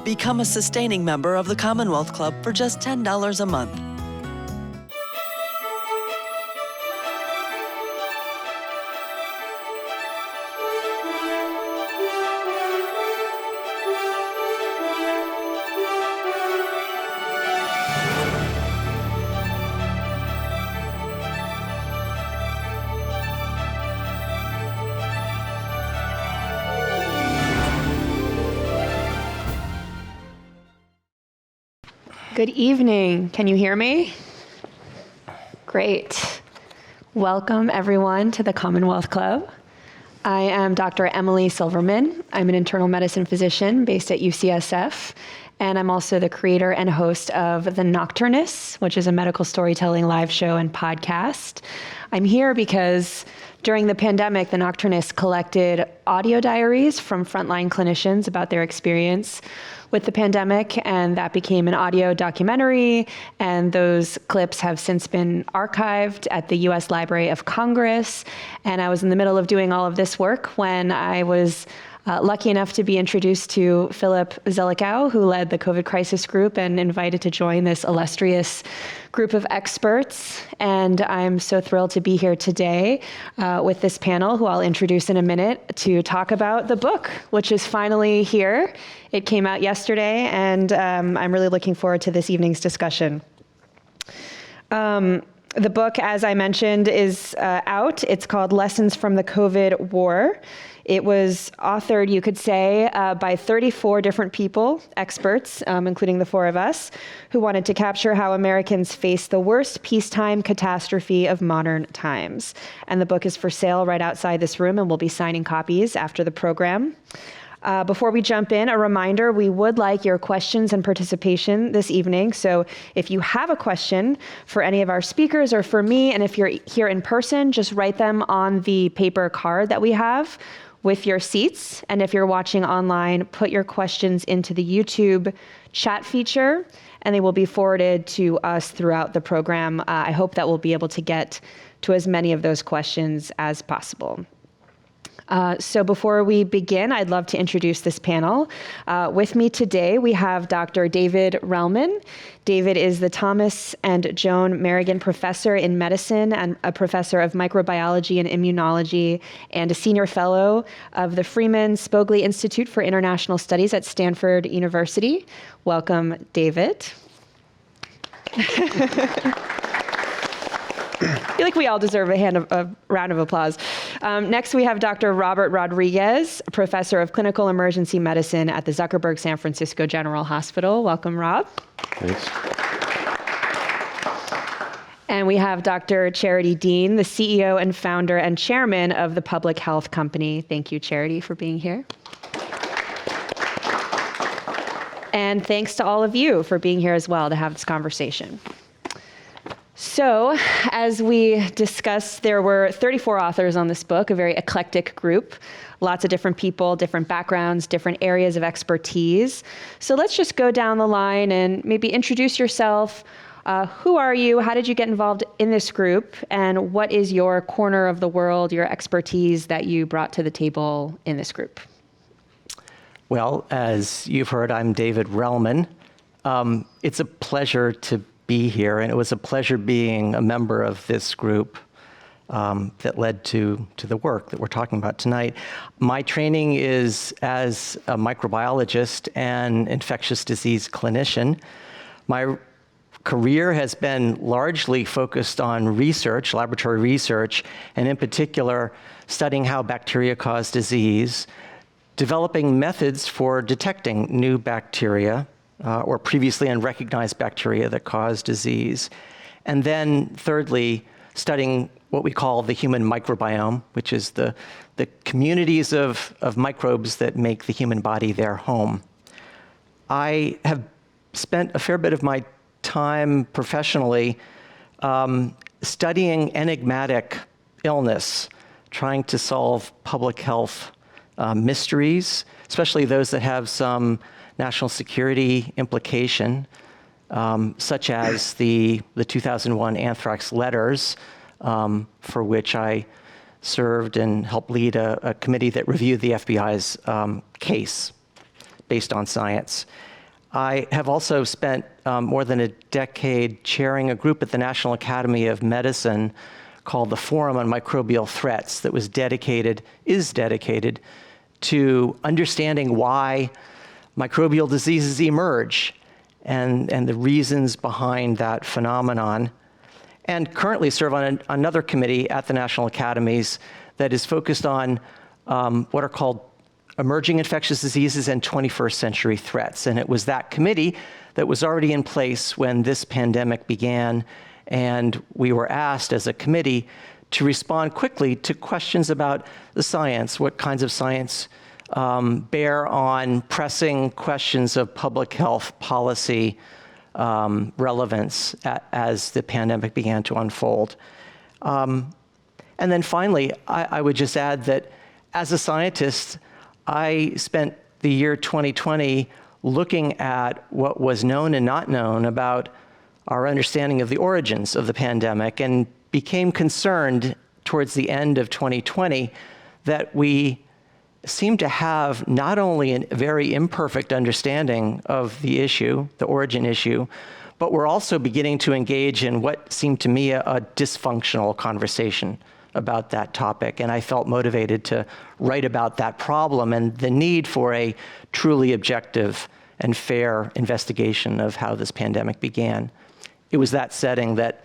Become a sustaining member of the Commonwealth Club for just $10 a month. Good evening. Can you hear me? Great. Welcome, everyone, to the Commonwealth Club. I am Dr. Emily Silverman. I'm an internal medicine physician based at UCSF, and I'm also the creator and host of The Nocturnus, which is a medical storytelling live show and podcast. I'm here because during the pandemic, The Nocturnus collected audio diaries from frontline clinicians about their experience with the pandemic, and that became an audio documentary, and those clips have since been archived at the US Library of Congress. And I was in the middle of doing all of this work when I was lucky enough to be introduced to Philip Zelikow, who led the COVID crisis group, and invited to join this illustrious group of experts. And I'm so thrilled to be here today with this panel, who I'll introduce in a minute, to talk about the book, which is finally here. It came out yesterday, and I'm really looking forward to this evening's discussion. The book, as I mentioned, is out. It's called Lessons from the COVID War. It was authored, you could say, by 34 different people, experts, including the four of us, who wanted to capture how Americans face the worst peacetime catastrophe of modern times. And the book is for sale right outside this room, and we'll be signing copies after the program. Before we jump in, a reminder, we would like your questions and participation this evening. So if you have a question for any of our speakers or for me, and if you're here in person, just write them on the paper card that we have with your seats. And if you're watching online, put your questions into the YouTube chat feature, and they will be forwarded to us throughout the program. I hope that we'll be able to get to as many of those questions as possible. So before we begin, I'd love to introduce this panel. With me today, we have Dr. David Relman. David is the Thomas and Joan Merrigan Professor in Medicine and a Professor of Microbiology and Immunology, and a Senior Fellow of the Freeman Spogli Institute for International Studies at Stanford University. Welcome, David. I feel like we all deserve a round of applause. Next, we have Dr. Robert Rodriguez, Professor of Clinical Emergency Medicine at the Zuckerberg San Francisco General Hospital. Welcome, Rob. Thanks. And we have Dr. Charity Dean, the CEO and founder and chairman of the Public Health Company. Thank you, Charity, for being here. And thanks to all of you for being here as well to have this conversation. So, as we discussed, there were 34 authors on this book, a very eclectic group, lots of different people, different backgrounds, different areas of expertise. So let's just go down the line and maybe introduce yourself. Who are you? How did you get involved in this group? And what is your corner of the world, your expertise that you brought to the table in this group? Well, as you've heard, I'm David Relman. It's a pleasure to be here, and it was a pleasure being a member of this group that led to the work that we're talking about tonight. My training is as a microbiologist and infectious disease clinician. My career has been largely focused on research, laboratory research, and in particular, studying how bacteria cause disease, developing methods for detecting new bacteria, or previously unrecognized bacteria that cause disease. And then thirdly, studying what we call the human microbiome, which is the communities of microbes that make the human body their home. I have spent a fair bit of my time professionally studying enigmatic illness, trying to solve public health mysteries, especially those that have some national security implication, such as the 2001 anthrax letters, for which I served and helped lead a committee that reviewed the FBI's case based on science. I have also spent more than a decade chairing a group at the National Academy of Medicine called the Forum on Microbial Threats that is dedicated to understanding why microbial diseases emerge and the reasons behind that phenomenon. And currently serve on another committee at the National Academies that is focused on what are called emerging infectious diseases and 21st century threats. And it was that committee that was already in place when this pandemic began. And we were asked as a committee to respond quickly to questions about the science, what kinds of science bear on pressing questions of public health policy relevance as the pandemic began to unfold. And then finally, I would just add that as a scientist, I spent the year 2020 looking at what was known and not known about our understanding of the origins of the pandemic and became concerned towards the end of 2020 that we seemed to have not only a very imperfect understanding of the issue, the origin issue, but we're also beginning to engage in what seemed to me a dysfunctional conversation about that topic. And I felt motivated to write about that problem and the need for a truly objective and fair investigation of how this pandemic began. It was that setting that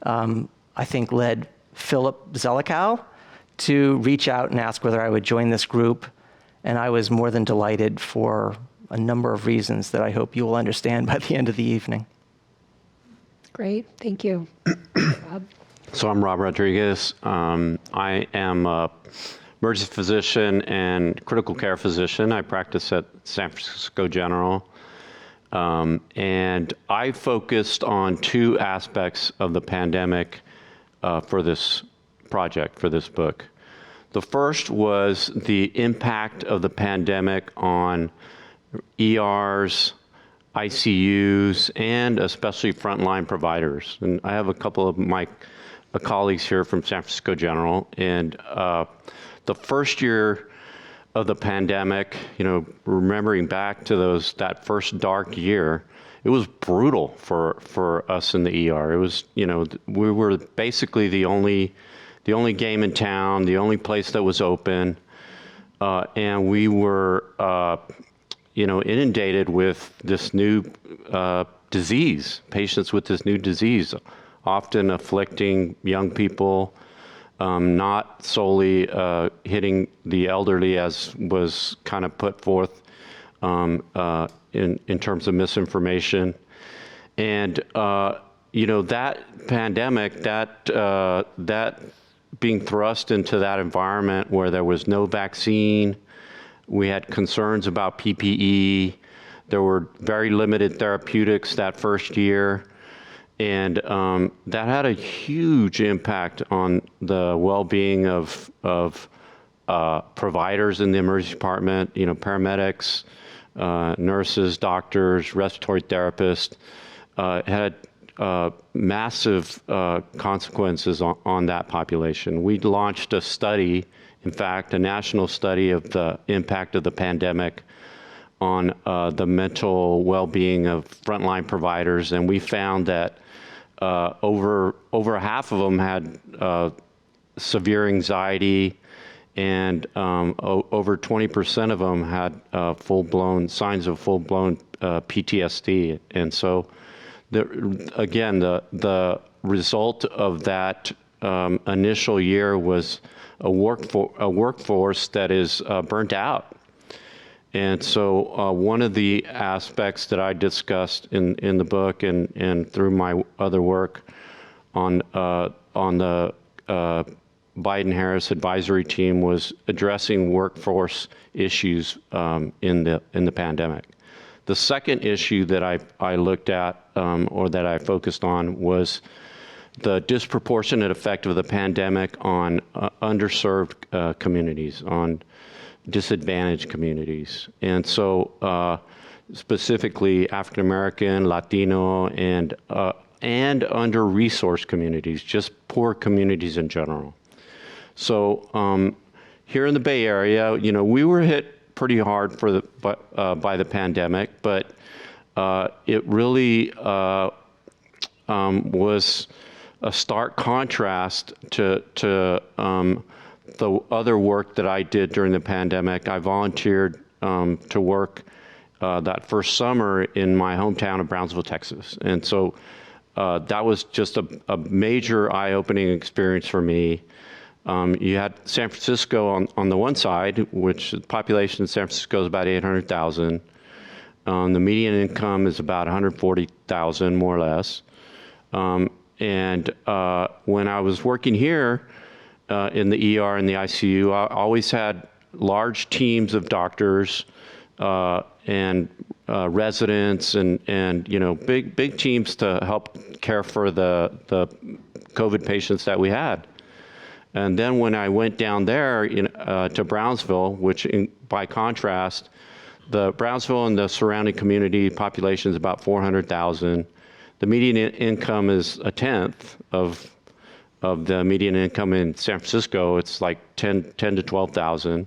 I think led Philip Zelikow to reach out and ask whether I would join this group. And I was more than delighted for a number of reasons that I hope you will understand by the end of the evening. Great, thank you. Rob. So I'm Rob Rodriguez. I am a emergency physician and critical care physician. I practice at San Francisco General. And I focused on two aspects of the pandemic for this project, for this book. The first was the impact of the pandemic on ERs, ICUs, and especially frontline providers. And I have a couple of my colleagues here from San Francisco General, and the first year of the pandemic, remembering back to that first dark year, it was brutal for us in the ER. It was, we were basically the only game in town, the only place that was open, and we were, inundated with this new disease, patients with this new disease, often afflicting young people, not solely hitting the elderly as was kind of put forth in terms of misinformation. And, that pandemic, that being thrust into that environment where there was no vaccine, we had concerns about PPE, there were very limited therapeutics that first year. And that had a huge impact on the well-being of providers in the emergency department, paramedics, nurses, doctors, respiratory therapists. It had massive consequences on that population. We launched a study, in fact, a national study of the impact of the pandemic on the mental well-being of frontline providers, and we found that over half of them had severe anxiety, and over 20% of them had full-blown signs of full-blown PTSD. And so, the result of that initial year was a workforce that is burnt out. And so one of the aspects that I discussed in the book and through my other work on the Biden-Harris advisory team was addressing workforce issues in the pandemic. The second issue that I looked at or that I focused on was the disproportionate effect of the pandemic on underserved communities, on disadvantaged communities. And so specifically African American, Latino, and under-resourced communities, just poor communities in general. So here in the Bay Area, we were hit pretty hard by the pandemic, but it really was a stark contrast to the other work that I did during the pandemic. I volunteered to work that first summer in my hometown of Brownsville, Texas. And so that was just a major eye-opening experience for me. You had San Francisco on the one side, which the population in San Francisco is about 800,000. The median income is about 140,000, more or less. And when I was working here in the ER and the ICU, I always had large teams of doctors and residents and you know, big teams to help care for the COVID patients that we had. And then when I went down there to Brownsville, which by contrast, the Brownsville and the surrounding community population is about 400,000. The median income is a tenth of the median income in San Francisco. It's like 10 to 12,000.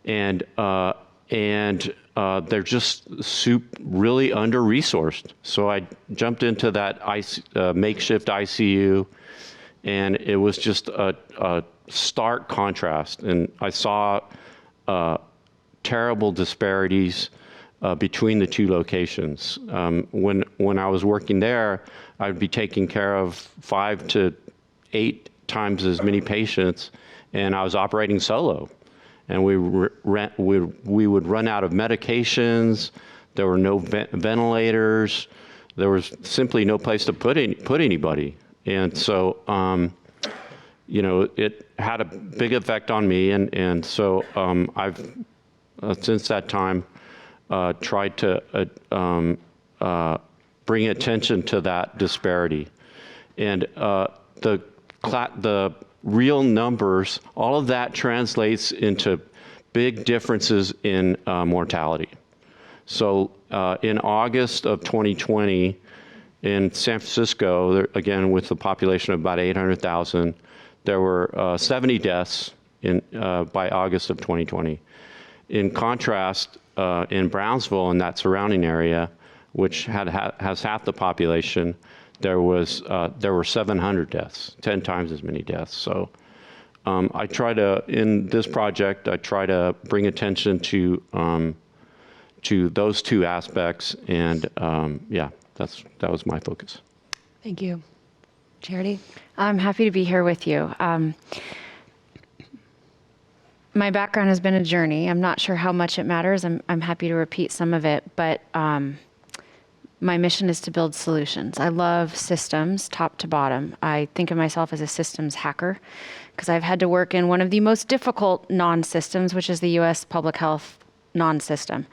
And they're just really under-resourced. So I jumped into that makeshift ICU, and it was just a stark contrast. And I saw terrible disparities between the two locations. When I was working there, I'd be taking care of 5 to 8 times as many patients, and I was operating solo. And we would run out of medications. There were no ventilators. There was simply no place to put anybody. And so, you know, it had a big effect on me. And so I've, since that time, tried to bring attention to that disparity. And the real numbers, all of that translates into big differences in mortality. So in August of 2020, in San Francisco, again with the population of about 800,000, there were 70 deaths by August of 2020. In contrast, in Brownsville and that surrounding area, which has half the population, there were 700 deaths, 10 times as many deaths. So I try to, in this project, I try to bring attention to those two aspects, and yeah, that was my focus. Thank you. Charity? I'm happy to be here with you. My background has been a journey. I'm not sure how much it matters. I'm happy to repeat some of it, but my mission is to build solutions. I love systems, top to bottom. I think of myself as a systems hacker because I've had to work in one of the most difficult non-systems, which is the U.S. public health non-system.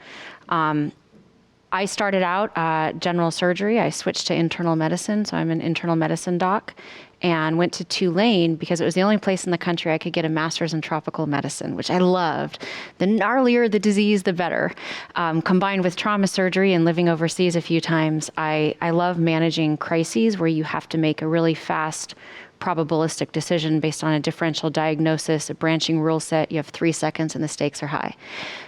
I started out general surgery. I switched to internal medicine, so I'm an internal medicine doc, and went to Tulane because it was the only place in the country I could get a master's in tropical medicine, which I loved. The gnarlier the disease, the better. Combined with trauma surgery and living overseas a few times, I love managing crises where you have to make a really fast probabilistic decision based on a differential diagnosis, a branching rule set. You have 3 seconds and the stakes are high.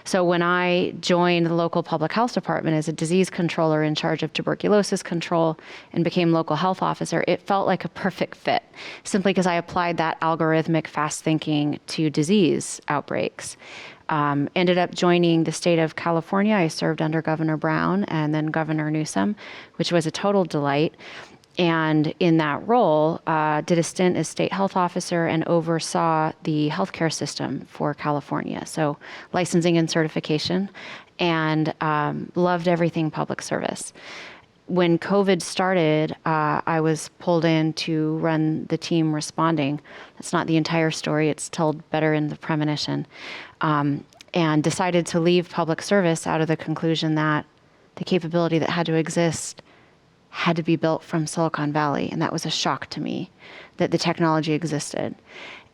So when I joined the local public health department as a disease controller in charge of tuberculosis control and became local health officer, it felt like a perfect fit, simply because I applied that algorithmic fast thinking to disease outbreaks. Ended up joining the state of California. I served under Governor Brown and then Governor Newsom, which was a total delight. And in that role, did a stint as state health officer and oversaw the healthcare system for California. So licensing and certification, and loved everything public service. When COVID started, I was pulled in to run the team responding. That's not the entire story. It's told better in the premonition. And decided to leave public service out of the conclusion that the capability that had to exist had to be built from Silicon Valley. And that was a shock to me that the technology existed.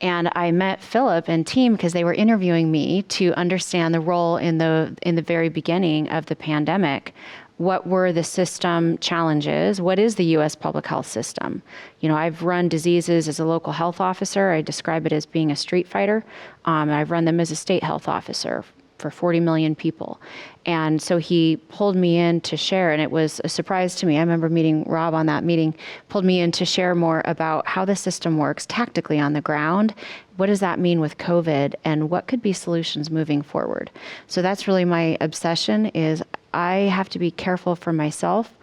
And I met Philip and team because they were interviewing me to understand the role in the very beginning of the pandemic. What were the system challenges? What is the U.S. public health system? You know, I've run diseases as a local health officer. I describe it as being a street fighter. I've run them as a state health officer for 40 million people. And so he pulled me in to share, and it was a surprise to me. I remember meeting Rob on that meeting, pulled me in to share more about how the system works tactically on the ground. What does that mean with COVID, and what could be solutions moving forward? So that's really my obsession, is I have to be careful for myself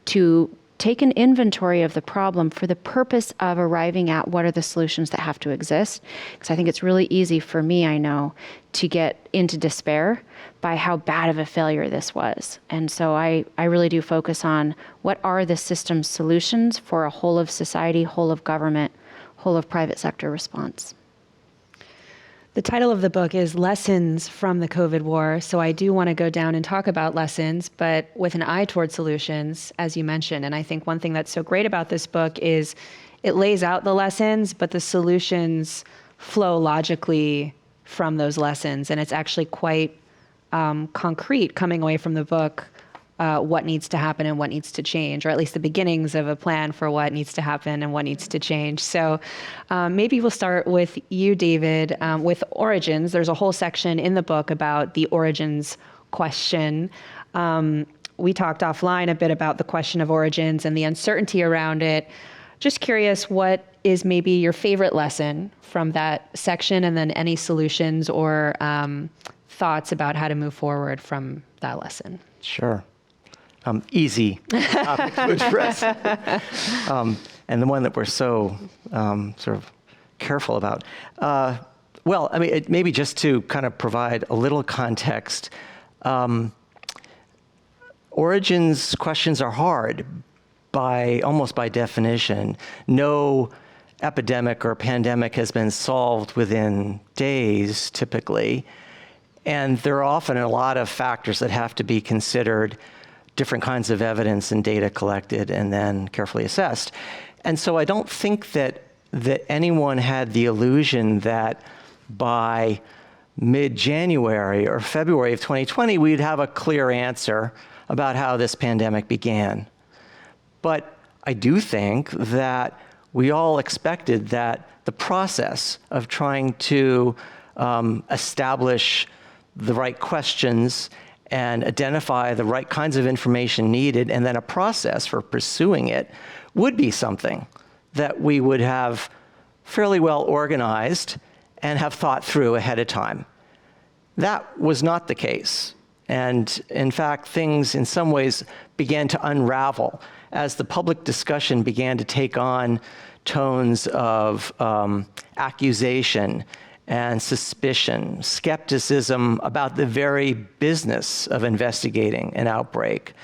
to take an inventory of the problem for the purpose of arriving at what are the solutions that have to exist. Because I think it's really easy for me, I know, to get into despair by how bad of a failure this was. And so I really do focus on what are the system solutions for a whole of society, whole of government, whole of private sector response. The title of the book is Lessons from the COVID War. So I do want to go down and talk about lessons, but with an eye toward solutions, as you mentioned. And I think one thing that's so great about this book is it lays out the lessons, but the solutions flow logically from those lessons. And it's actually quite concrete coming away from the book, what needs to happen and what needs to change, or at least the beginnings of a plan for what needs to happen and what needs to change. So maybe we'll start with you, David, with origins. There's a whole section in the book about the origins question. We talked offline a bit about the question of origins and the uncertainty around it. Just curious, what is maybe your favorite lesson from that section, and then any solutions or thoughts about how to move forward from that lesson? Sure. Easy topic to address. And the one that we're so sort of careful about. Well, I mean, maybe just to kind of provide a little context, origins questions are hard almost by definition. No epidemic or pandemic has been solved within days, typically. And there are often a lot of factors that have to be considered, different kinds of evidence and data collected and then carefully assessed. And so I don't think that anyone had the illusion that by mid-January or February of 2020, we'd have a clear answer about how this pandemic began. But I do think that we all expected that the process of trying to establish the right questions and identify the right kinds of information needed, and then a process for pursuing it, would be something that we would have fairly well organized and have thought through ahead of time. That was not the case. And in fact, things in some ways began to unravel as the public discussion began to take on tones of accusation and suspicion, skepticism about the very business of investigating an outbreak.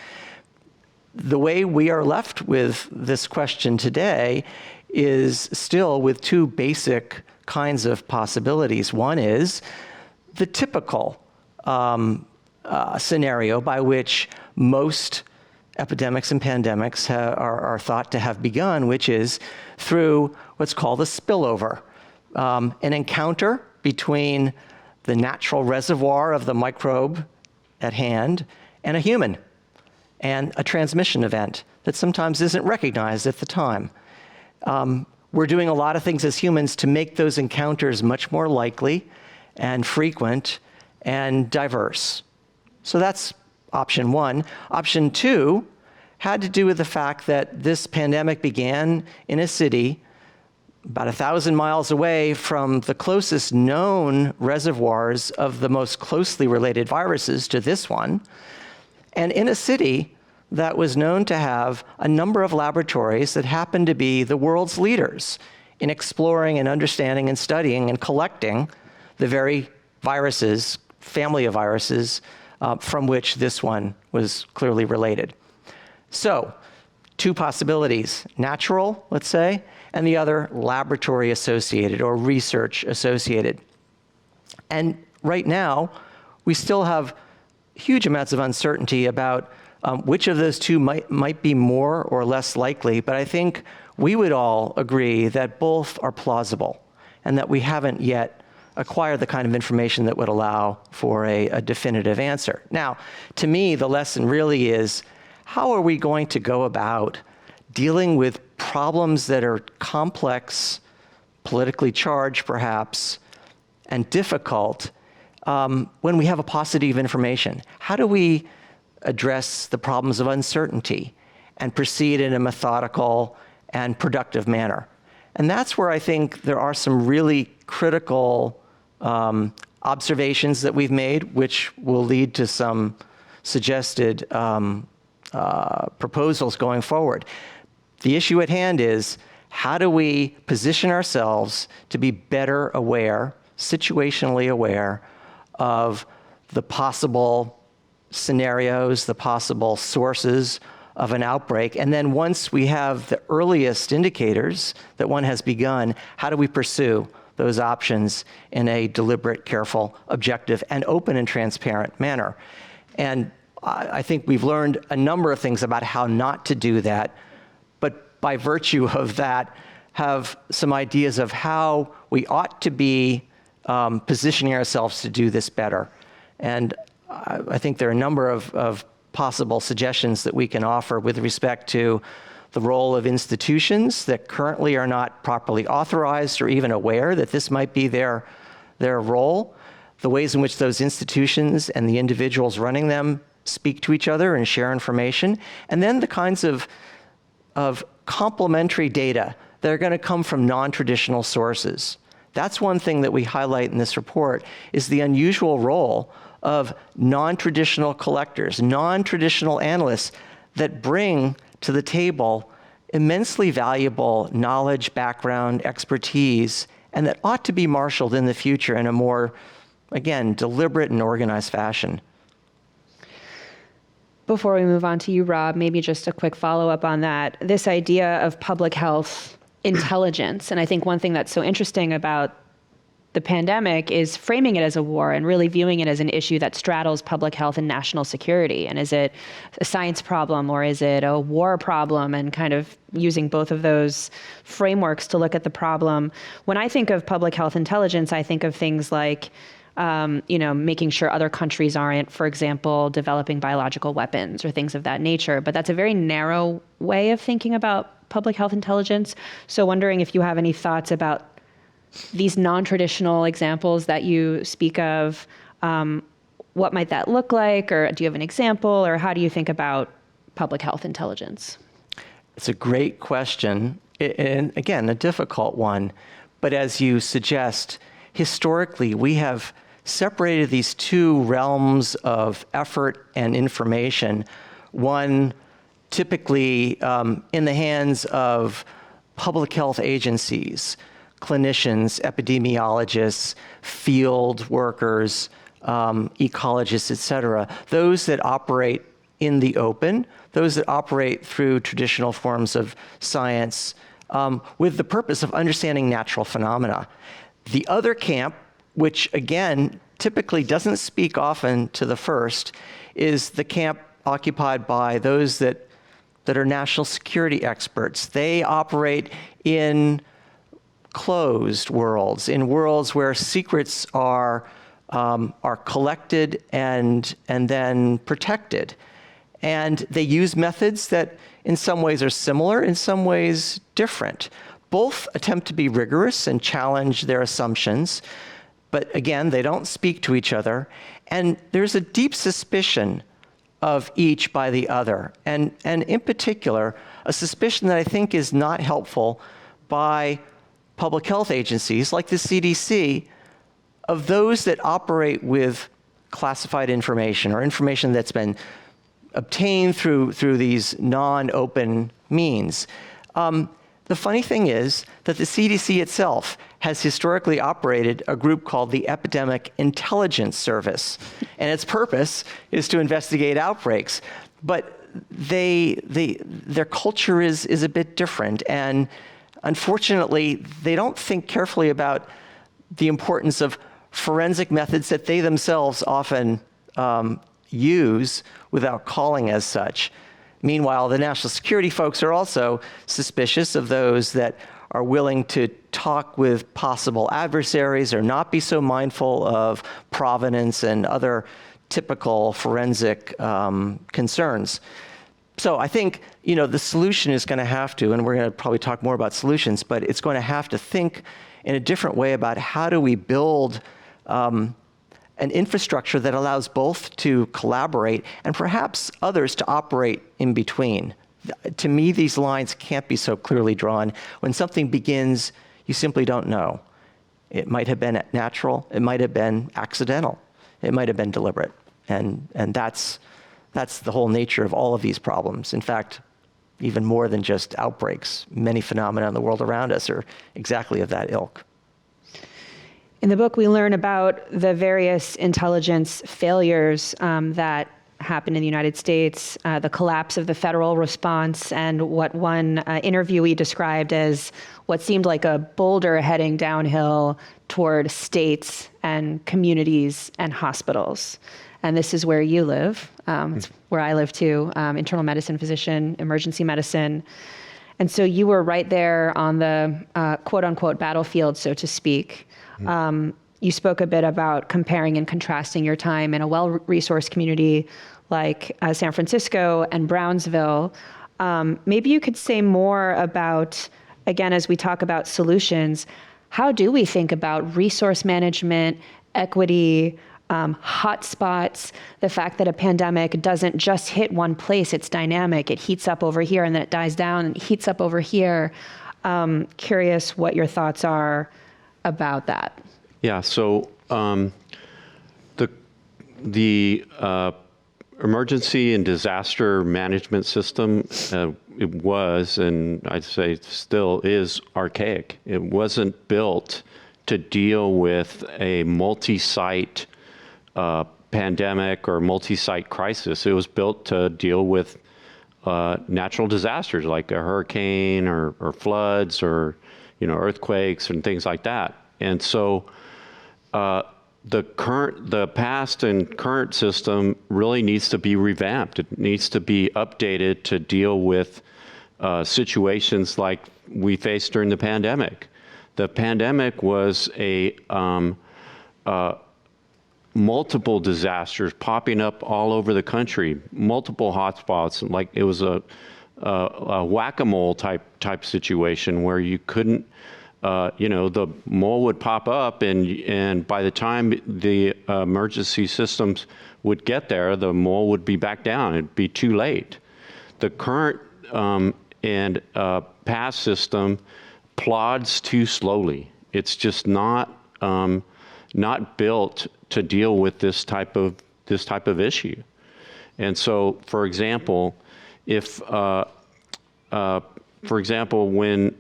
The way we are left with this question today is still with two basic kinds of possibilities. One is the typical scenario by which most epidemics and pandemics are thought to have begun, which is through what's called a spillover. An encounter between the natural reservoir of the microbe at hand and a human, and a transmission event that sometimes isn't recognized at the time. We're doing a lot of things as humans to make those encounters much more likely and frequent and diverse. So that's option one. Option two had to do with the fact that this pandemic began in a city about 1,000 miles away from the closest known reservoirs of the most closely related viruses to this one, and in a city that was known to have a number of laboratories that happened to be the world's leaders in exploring and understanding and studying and collecting the very viruses, family of viruses, from which this one was clearly related. So, two possibilities: natural, let's say, and the other laboratory associated or research associated. And right now, we still have huge amounts of uncertainty about which of those two might be more or less likely, but I think we would all agree that both are plausible and that we haven't yet acquired the kind of information that would allow for a definitive answer. Now, to me, the lesson really is, how are we going to go about dealing with problems that are complex, politically charged perhaps, and difficult when we have a paucity of information? How do we address the problems of uncertainty and proceed in a methodical and productive manner? And that's where I think there are some really critical observations that we've made, which will lead to some suggested proposals going forward. The issue at hand is, how do we position ourselves to be better aware, situationally aware, of the possible scenarios, the possible sources of an outbreak, and then once we have the earliest indicators that one has begun, how do we pursue those options in a deliberate, careful, objective, and open and transparent manner? And I think we've learned a number of things about how not to do that, but by virtue of that, have some ideas of how we ought to be positioning ourselves to do this better. And I think there are a number of possible suggestions that we can offer with respect to the role of institutions that currently are not properly authorized or even aware that this might be their role, the ways in which those institutions and the individuals running them speak to each other and share information, and then the kinds of complementary data that are going to come from non-traditional sources. That's one thing that we highlight in this report, is the unusual role of non-traditional collectors, non-traditional analysts that bring to the table immensely valuable knowledge, background, expertise, and that ought to be marshaled in the future in a more, again, deliberate and organized fashion. Before we move on to you, Rob, maybe just a quick follow-up on that. This idea of public health intelligence, and I think one thing that's so interesting about the pandemic is framing it as a war and really viewing it as an issue that straddles public health and national security. And is it a science problem or is it a war problem, and kind of using both of those frameworks to look at the problem. When I think of public health intelligence, I think of things like making sure other countries aren't, for example, developing biological weapons or things of that nature. But that's a very narrow way of thinking about public health intelligence. So wondering if you have any thoughts about these non-traditional examples that you speak of. What might that look like? Or do you have an example? Or how do you think about public health intelligence? It's a great question, and again, a difficult one. But as you suggest, historically, we have separated these two realms of effort and information, one typically in the hands of public health agencies, clinicians, epidemiologists, field workers, ecologists, et cetera, those that operate in the open, those that operate through traditional forms of science with the purpose of understanding natural phenomena. The other camp, which again, typically doesn't speak often to the first, is the camp occupied by those that are national security experts. They operate in closed worlds, in worlds where secrets are collected and then protected. And they use methods that in some ways are similar, in some ways different. Both attempt to be rigorous and challenge their assumptions, but again, they don't speak to each other. And there's a deep suspicion of each by the other. And in particular, a suspicion that I think is not helpful by public health agencies like the CDC of those that operate with classified information or information that's been obtained through these non-open means. The funny thing is that the CDC itself has historically operated a group called the Epidemic Intelligence Service, and its purpose is to investigate outbreaks. But their culture is a bit different, and unfortunately, they don't think carefully about the importance of forensic methods that they themselves often use without calling as such. Meanwhile, the national security folks are also suspicious of those that are willing to talk with possible adversaries or not be so mindful of provenance and other typical forensic concerns. So I think, the solution is going to have to, and we're going to probably talk more about solutions, but it's going to have to think in a different way about how do we build an infrastructure that allows both to collaborate and perhaps others to operate in between. To me, these lines can't be so clearly drawn. When something begins, you simply don't know. It might have been natural, it might have been accidental, it might have been deliberate. And that's the whole nature of all of these problems. In fact, even more than just outbreaks, many phenomena in the world around us are exactly of that ilk. In the book, we learn about the various intelligence failures that happened in the United States, the collapse of the federal response, and what one interviewee described as what seemed like a boulder heading downhill toward states and communities and hospitals. And this is where you live. It's where I live too, internal medicine physician, emergency medicine. And so you were right there on the quote unquote battlefield, so to speak. You spoke a bit about comparing and contrasting your time in a well-resourced community like San Francisco and Brownsville. Maybe you could say more about, again, as we talk about solutions, how do we think about resource management, equity, hotspots, the fact that a pandemic doesn't just hit one place, it's dynamic. It heats up over here and then it dies down and heats up over here. Curious what your thoughts are about that. Yeah, so the emergency and disaster management system, it was, and I'd say still is, archaic. It wasn't built to deal with a multi-site pandemic or multi-site crisis. It was built to deal with natural disasters like a hurricane or floods or earthquakes and things like that. And so the past and current system really needs to be revamped. It needs to be updated to deal with situations like we faced during the pandemic. The pandemic was multiple disasters popping up all over the country, multiple hotspots. Like it was a whack-a-mole type situation where you couldn't. The mole would pop up, and by the time the emergency systems would get there, the mole would be back down. It'd be too late. The current and past system plods too slowly. It's just not built to deal with this type of issue. And so, for example, when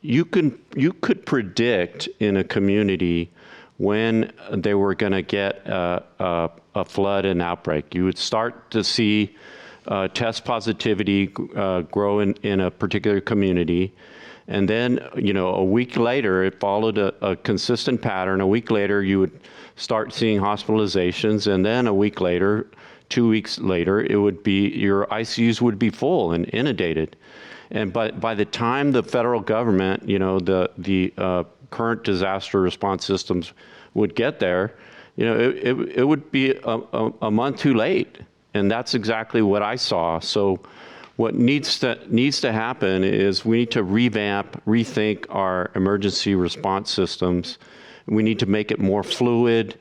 you could predict in a community when they were going to get a flood and outbreak. You would start to see test positivity grow in a particular community. And then, a week later, it followed a consistent pattern. A week later, you would start seeing hospitalizations. And then a week later, 2 weeks later, it would be, your ICUs would be full and inundated. And by the time the federal government, the current disaster response systems would get there, it would be a month too late. And that's exactly what I saw. So what needs to happen is we need to rethink our emergency response systems. We need to make it more fluid.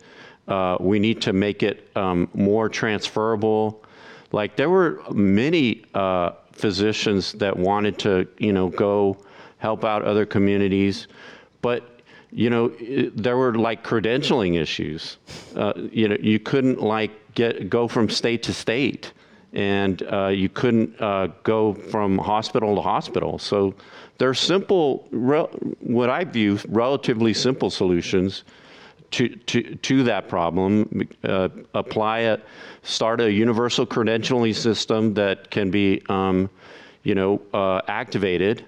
We need to make it more transferable. Like there were many physicians that wanted to, go help out other communities, but there were like credentialing issues. You couldn't go from state to state, and you couldn't go from hospital to hospital. So there are simple, what I view relatively simple solutions to that problem. Start a universal credentialing system that can be, activated,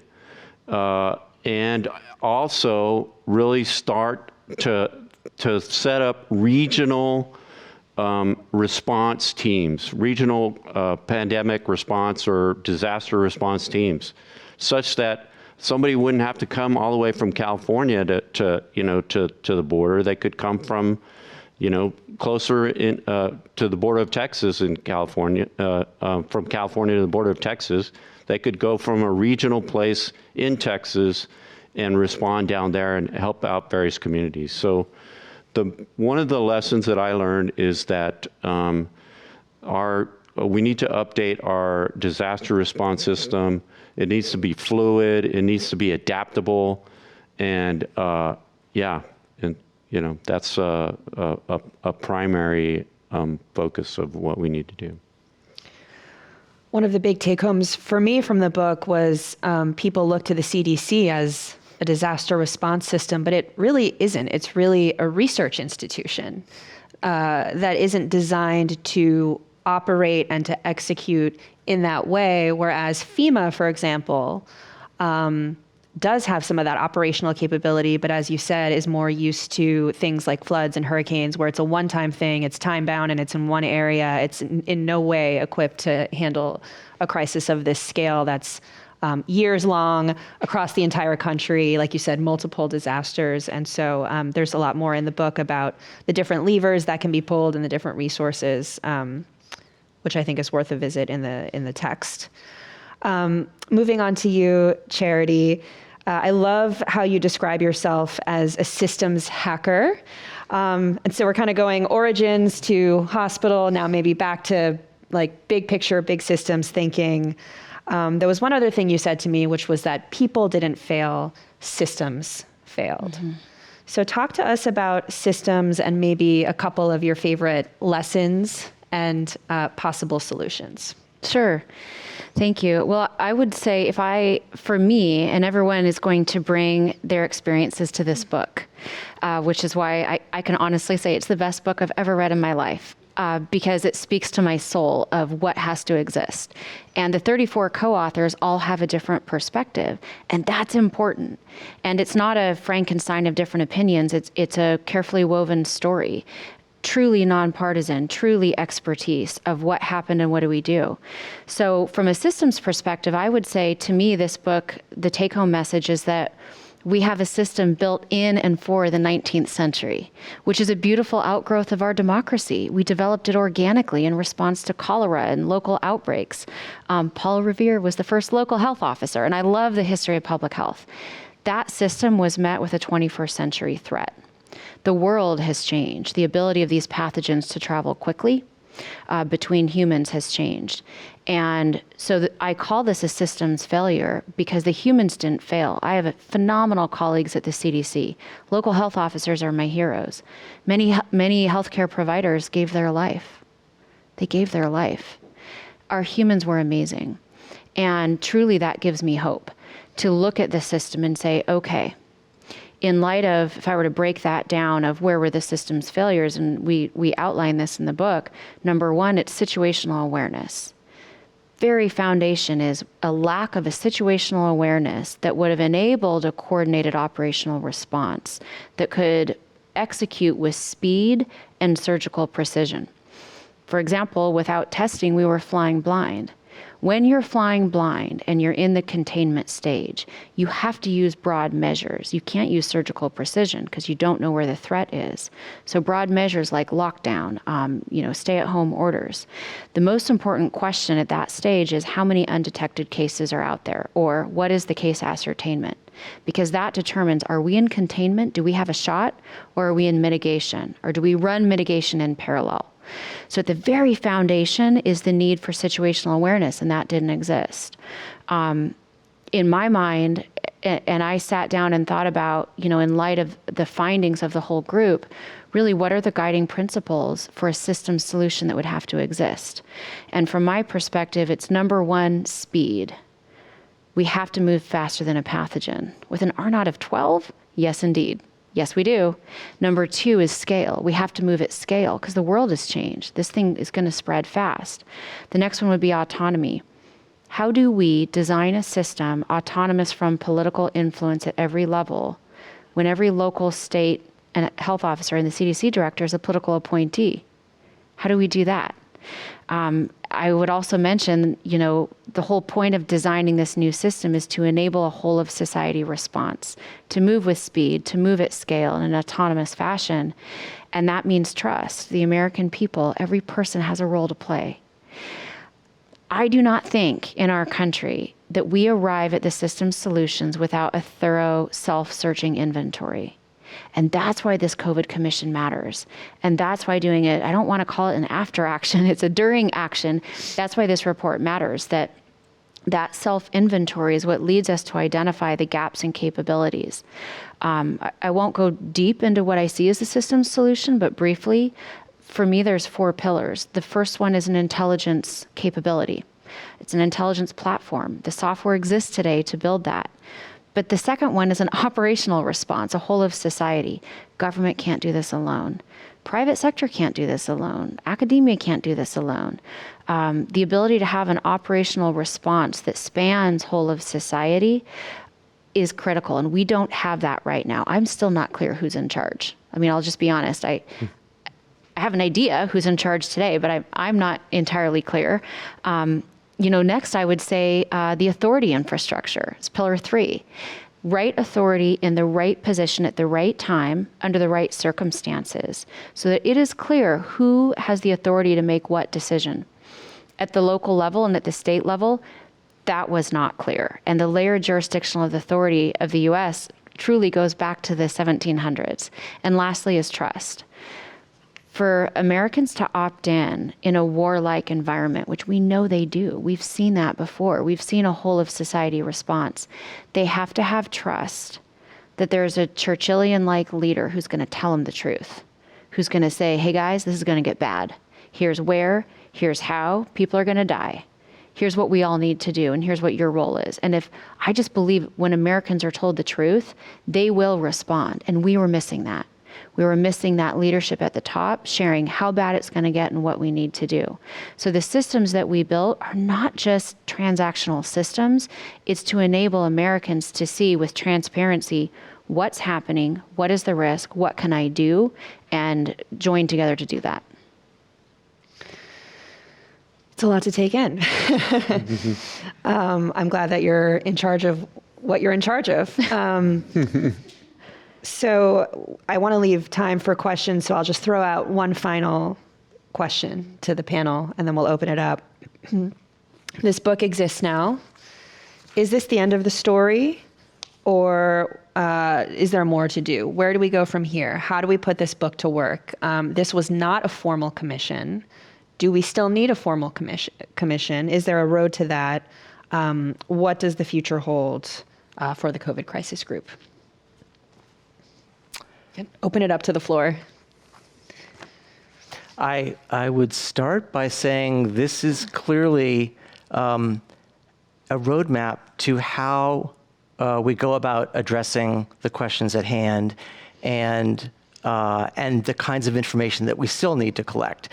and also really start to set up regional response teams, regional pandemic response or disaster response teams, such that somebody wouldn't have to come all the way from California to the border. They could come from, closer to the border of Texas in California, from California to the border of Texas. They could go from a regional place in Texas and respond down there and help out various communities. So one of the lessons that I learned is that we need to update our disaster response system. It needs to be fluid. It needs to be adaptable, and that's a primary focus of what we need to do. One of the big take-homes for me from the book was people look to the CDC as a disaster response system, but it really isn't. It's really a research institution that isn't designed to operate and to execute in that way, whereas FEMA, for example, does have some of that operational capability, but as you said, is more used to things like floods and hurricanes, where it's a one-time thing, it's time-bound, and it's in one area. It's in no way equipped to handle a crisis of this scale that's years long across the entire country, like you said, multiple disasters. And so there's a lot more in the book about the different levers that can be pulled and the different resources, which I think is worth a visit in the text. Moving on to you, Charity. I love how you describe yourself as a systems hacker. And so we're kind of going origins to hospital, now maybe back to like big picture, big systems thinking. There was one other thing you said to me, which was that people didn't fail, systems failed. Mm-hmm. So talk to us about systems and maybe a couple of your favorite lessons and possible solutions. Sure. Thank you. Well, I would say for me, and everyone is going to bring their experiences to this book, which is why I can honestly say it's the best book I've ever read in my life. Because it speaks to my soul of what has to exist. And the 34 co-authors all have a different perspective, and that's important. And it's not a Frankenstein of different opinions, it's a carefully woven story, truly nonpartisan, truly expertise of what happened and what do we do. So from a systems perspective, I would say to me, this book, the take-home message is that we have a system built in and for the 19th century, which is a beautiful outgrowth of our democracy. We developed it organically in response to cholera and local outbreaks. Paul Revere was the first local health officer, and I love the history of public health. That system was met with a 21st century threat. The world has changed. The ability of these pathogens to travel quickly between humans has changed. And so I call this a systems failure because the humans didn't fail. I have phenomenal colleagues at the CDC. Local health officers are my heroes. Many healthcare providers gave their life. They gave their life. Our humans were amazing. And truly that gives me hope to look at the system and say, okay, in light of, if I were to break that down of where were the systems failures, and we outline this in the book, number one, it's situational awareness. Very foundation is a lack of a situational awareness that would have enabled a coordinated operational response that could execute with speed and surgical precision. For example, without testing, we were flying blind. When you're flying blind and you're in the containment stage, you have to use broad measures. You can't use surgical precision because you don't know where the threat is. So broad measures like lockdown, stay-at-home orders. The most important question at that stage is how many undetected cases are out there, or what is the case ascertainment? Because that determines, are we in containment? Do we have a shot? Or are we in mitigation? Or do we run mitigation in parallel? So at the very foundation is the need for situational awareness, and that didn't exist. In my mind, and I sat down and thought about, in light of the findings of the whole group, really what are the guiding principles for a systems solution that would have to exist? And from my perspective, it's number one, speed. We have to move faster than a pathogen. With an R0 of 12? Yes, indeed. Yes, we do. Number two is scale. We have to move at scale because the world has changed. This thing is going to spread fast. The next one would be autonomy. How do we design a system autonomous from political influence at every level when every local, state, and health officer and the CDC director is a political appointee? How do we do that? I would also mention, the whole point of designing this new system is to enable a whole of society response, to move with speed, to move at scale in an autonomous fashion. And that means trust. The American people, every person has a role to play. I do not think in our country that we arrive at the system solutions without a thorough self-searching inventory. And that's why this COVID commission matters. And that's why doing it, I don't want to call it an after action, it's a during action. That's why this report matters, that self-inventory is what leads us to identify the gaps in capabilities. I won't go deep into what I see as the systems solution, but briefly, for me, there's 4 pillars. The first one is an intelligence capability. It's an intelligence platform. The software exists today to build that. But the second one is an operational response, a whole of society. Government can't do this alone. Private sector can't do this alone. Academia can't do this alone. The ability to have an operational response that spans whole of society is critical, and we don't have that right now. I'm still not clear who's in charge. I mean, I'll just be honest. I have an idea who's in charge today, but I'm not entirely clear. Next I would say the authority infrastructure. It's pillar 3. Right authority in the right position at the right time under the right circumstances so that it is clear who has the authority to make what decision. At the local level and at the state level, that was not clear. And the layered jurisdictional authority of the US truly goes back to the 1700s. And lastly is trust. For Americans to opt in a warlike environment, which we know they do, we've seen that before. We've seen a whole of society response. They have to have trust that there's a Churchillian-like leader who's going to tell them the truth, who's going to say, hey guys, this is going to get bad. Here's where, here's how, people are going to die. Here's what we all need to do, and here's what your role is. And I just believe when Americans are told the truth, they will respond, and we were missing that. We were missing that leadership at the top, sharing how bad it's going to get and what we need to do. So the systems that we built are not just transactional systems. It's to enable Americans to see with transparency what's happening, what is the risk, what can I do, and join together to do that. It's a lot to take in. I'm glad that you're in charge of what you're in charge of. So I want to leave time for questions, so I'll just throw out one final question to the panel, and then we'll open it up. This book exists now. Is this the end of the story, or is there more to do? Where do we go from here? How do we put this book to work? This was not a formal commission. Do we still need a formal commission? Is there a road to that? What does the future hold for the COVID crisis group? Open it up to the floor. I would start by saying this is clearly a roadmap to how we go about addressing the questions at hand and the kinds of information that we still need to collect.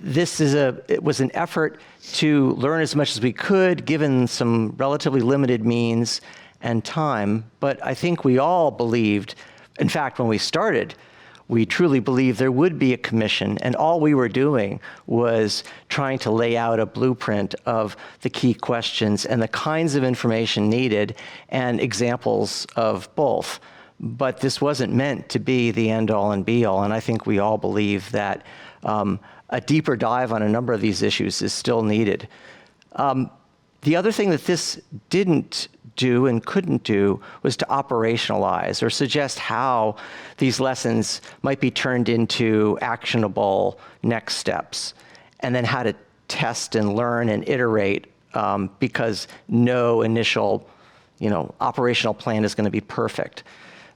It was an effort to learn as much as we could, given some relatively limited means and time. But I think we all believed, in fact, when we started, we truly believed there would be a commission, and all we were doing was trying to lay out a blueprint of the key questions and the kinds of information needed and examples of both. But this wasn't meant to be the end-all and be-all, and I think we all believe that a deeper dive on a number of these issues is still needed. The other thing that this didn't do and couldn't do was to operationalize or suggest how these lessons might be turned into actionable next steps, and then how to test and learn and iterate, because no initial, operational plan is going to be perfect.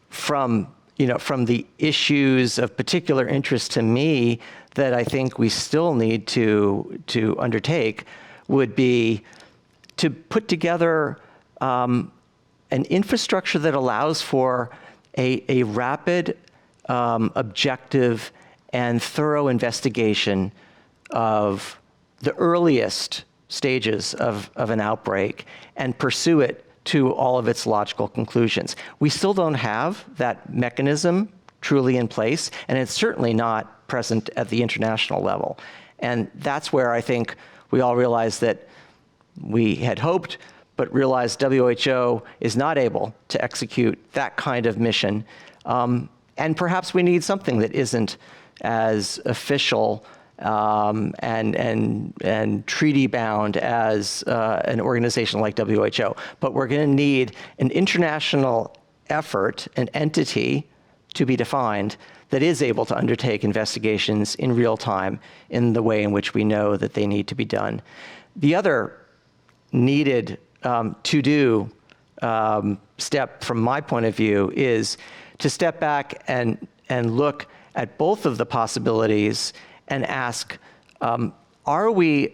From the issues of particular interest to me that I think we still need to undertake would be to put together an infrastructure that allows for a rapid, objective, and thorough investigation of the earliest stages of an outbreak and pursue it to all of its logical conclusions. We still don't have that mechanism truly in place, and it's certainly not present at the international level. And that's where I think we all realize that we had hoped, but realized WHO is not able to execute that kind of mission. And perhaps we need something that isn't as official and treaty bound as an organization like WHO. But we're going to need an international effort, an entity to be defined, that is able to undertake investigations in real time in the way in which we know that they need to be done. The other needed to-do step from my point of view is to step back and look at both of the possibilities and ask, are we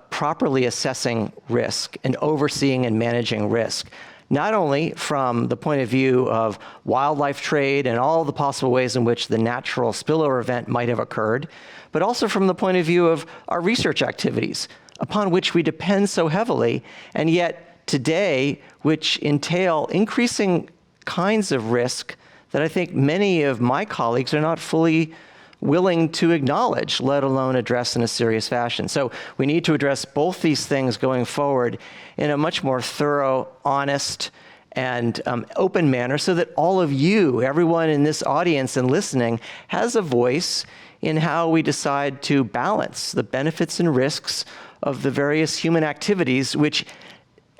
properly assessing risk and overseeing and managing risk? Not only from the point of view of wildlife trade and all the possible ways in which the natural spillover event might have occurred, but also from the point of view of our research activities, upon which we depend so heavily, and yet today, which entail increasing kinds of risk that I think many of my colleagues are not fully willing to acknowledge, let alone address in a serious fashion. So we need to address both these things going forward in a much more thorough, honest, and open manner so that all of you, everyone in this audience and listening, has a voice in how we decide to balance the benefits and risks of the various human activities which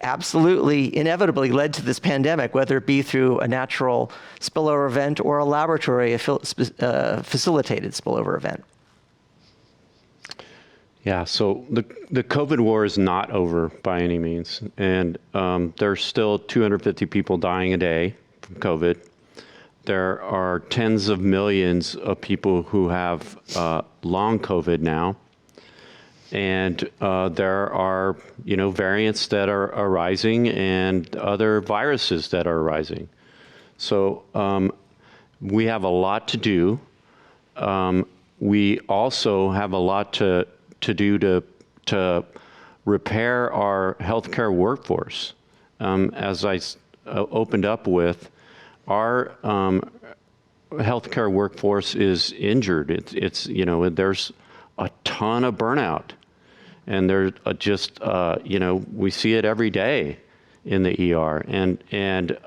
absolutely inevitably led to this pandemic, whether it be through a natural spillover event or a laboratory facilitated spillover event. Yeah, so the COVID war is not over by any means. And there's still 250 people dying a day from COVID. There are tens of millions of people who have long COVID now. And there are, variants that are arising and other viruses that are arising. So we have a lot to do. We also have a lot to do to repair our healthcare workforce. As I opened up with, our healthcare workforce is injured. It's there's a ton of burnout. And there's just, we see it every day in the ER. And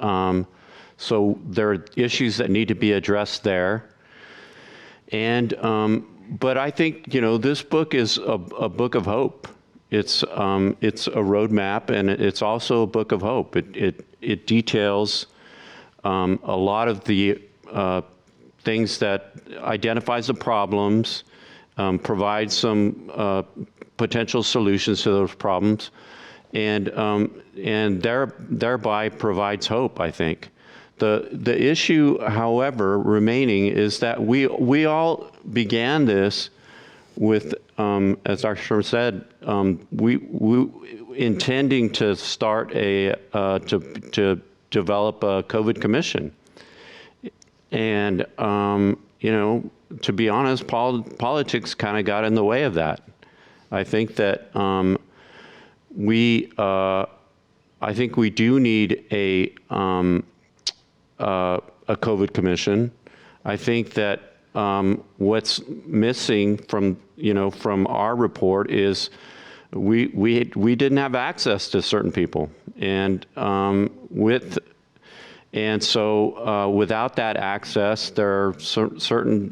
so there are issues that need to be addressed there. And, but I think, this book is a book of hope. It's a roadmap, and it's also a book of hope. It details a lot of the things that identifies the problems, provides some potential solutions to those problems, and thereby provides hope, I think. The issue, however, remaining is that we all began this with, as Dr. Sherman said, we intending to start to develop a COVID commission, and to be honest, politics kind of got in the way of that. I think that I think we do need a COVID commission. I think that what's missing from our report is we didn't have access to certain people, and so without that access, there are certain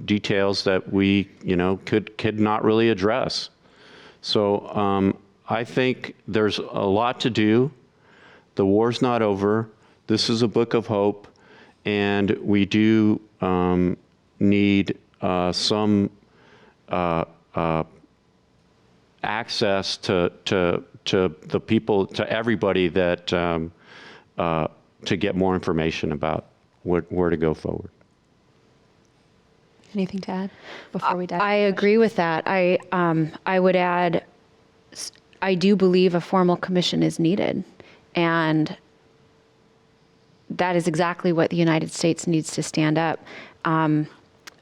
details that we could not really address. So I think there's a lot to do. The war's not over. This is a book of hope, and we do need some access to the people, to everybody that to get more information about where to go forward. Anything to add before we dive? I agree with that. I would add, I do believe a formal commission is needed, and that is exactly what the United States needs to stand up. I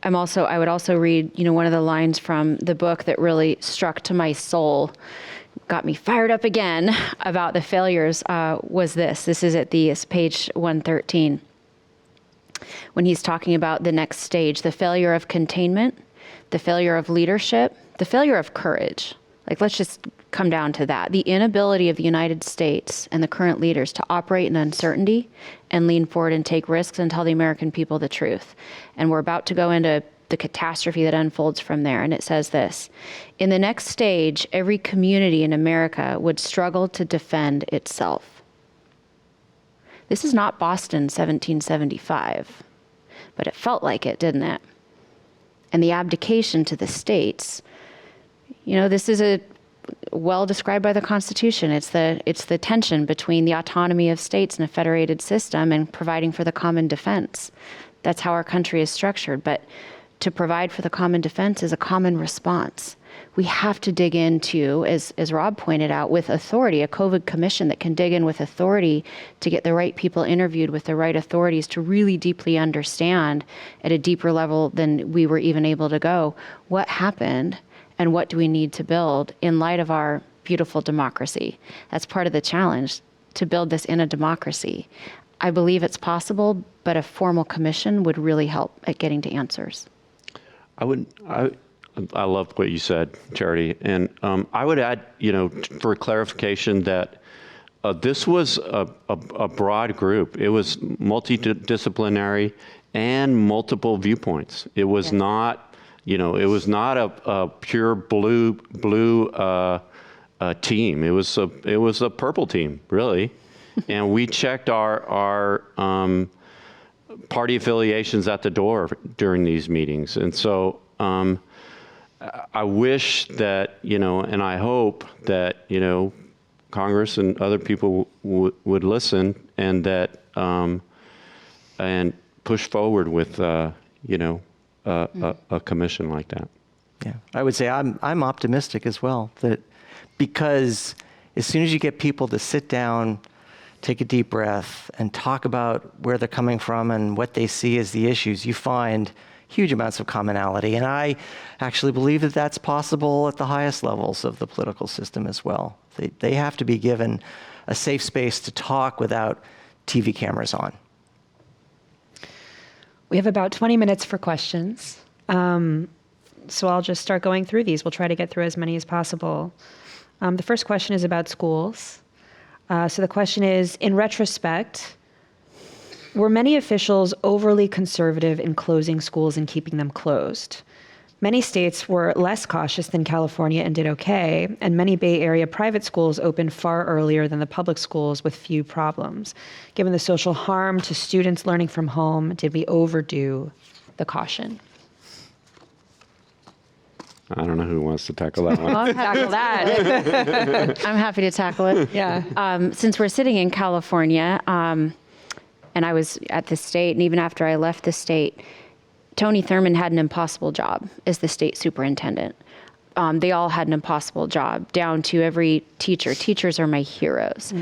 would also read, one of the lines from the book that really struck to my soul, got me fired up again about the failures, was this. This is at page 113. When he's talking about the next stage, the failure of containment, the failure of leadership, the failure of courage. Let's just come down to that. The inability of the United States and the current leaders to operate in uncertainty and lean forward and take risks and tell the American people the truth. And we're about to go into the catastrophe that unfolds from there. And it says this: in the next stage, every community in America would struggle to defend itself. This is not Boston 1775. but it felt like it, didn't it? And the abdication to the states, this is well described by the Constitution. It's the tension between the autonomy of states in a federated system and providing for the common defense. That's how our country is structured. But to provide for the common defense is a common response. We have to dig into, as Rob pointed out, with authority, a COVID commission that can dig in with authority to get the right people interviewed with the right authorities to really deeply understand at a deeper level than we were even able to go what happened and what do we need to build in light of our beautiful democracy. That's part of the challenge, to build this in a democracy. I believe it's possible, but a formal commission would really help at getting to answers. I love what you said, Charity. And I would add, for clarification, that this was a broad group. It was multidisciplinary and multiple viewpoints. It was not, it was not a pure blue team. It was a purple team, really. And we checked our party affiliations at the door during these meetings. And so I wish that, and I hope that, Congress and other people would listen and that, and push forward with, a commission like that. Yeah, I would say I'm optimistic as well, that because as soon as you get people to sit down, take a deep breath, and talk about where they're coming from and what they see as the issues, you find huge amounts of commonality. And I actually believe that that's possible at the highest levels of the political system as well. They have to be given a safe space to talk without TV cameras on. We have about 20 minutes for questions. So I'll just start going through these. We'll try to get through as many as possible. The first question is about schools. So the question is, in retrospect, were many officials overly conservative in closing schools and keeping them closed? Many states were less cautious than California and did okay, and many Bay Area private schools opened far earlier than the public schools with few problems. Given the social harm to students learning from home, did we overdo the caution? I don't know who wants to tackle that one. I'll tackle that. I'm happy to tackle it. Yeah. Since we're sitting in California, and I was at the state, and even after I left the state, Tony Thurmond had an impossible job as the state superintendent. They all had an impossible job, down to every teacher. Teachers are my heroes.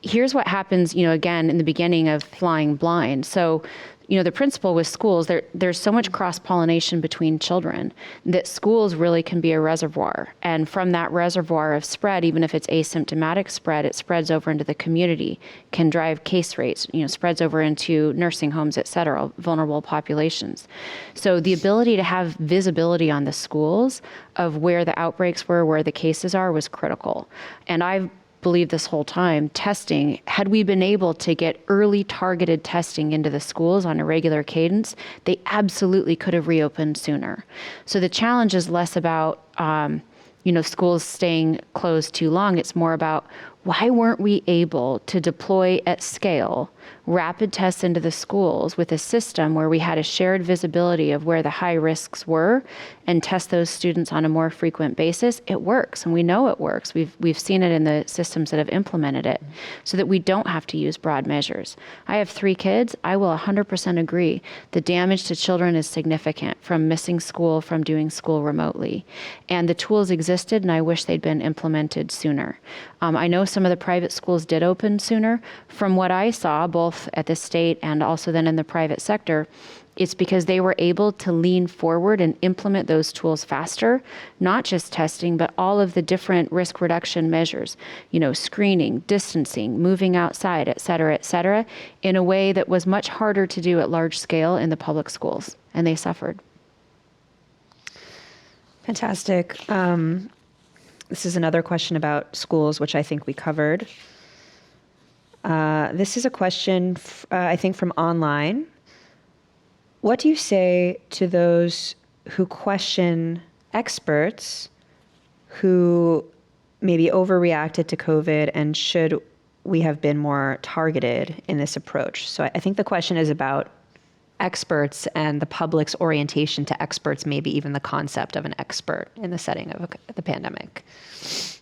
Here's what happens, again, in the beginning of flying blind. So, the principle with schools, there's so much cross-pollination between children that schools really can be a reservoir. And from that reservoir of spread, even if it's asymptomatic spread, it spreads over into the community, can drive case rates, spreads over into nursing homes, et cetera, vulnerable populations. So the ability to have visibility on the schools of where the outbreaks were, where the cases are, was critical. And I've believe this whole time, testing, had we been able to get early targeted testing into the schools on a regular cadence, they absolutely could have reopened sooner. So the challenge is less about, schools staying closed too long. It's more about why weren't we able to deploy at scale rapid tests into the schools with a system where we had a shared visibility of where the high risks were and test those students on a more frequent basis? It works, and we know it works. We've seen it in the systems that have implemented it, so that we don't have to use broad measures. I have 3 kids. I will 100% agree. The damage to children is significant from missing school, from doing school remotely. And the tools existed, and I wish they'd been implemented sooner. I know some of the private schools did open sooner. From what I saw, both at the state and also then in the private sector, it's because they were able to lean forward and implement those tools faster, not just testing, but all of the different risk reduction measures, screening, distancing, moving outside, et cetera, in a way that was much harder to do at large scale in the public schools, and they suffered. Fantastic. This is another question about schools, which I think we covered. This is a question, I think, from online. What do you say to those who question experts who maybe overreacted to COVID, and should we have been more targeted in this approach? So I think the question is about experts and the public's orientation to experts, maybe even the concept of an expert in the setting of the pandemic.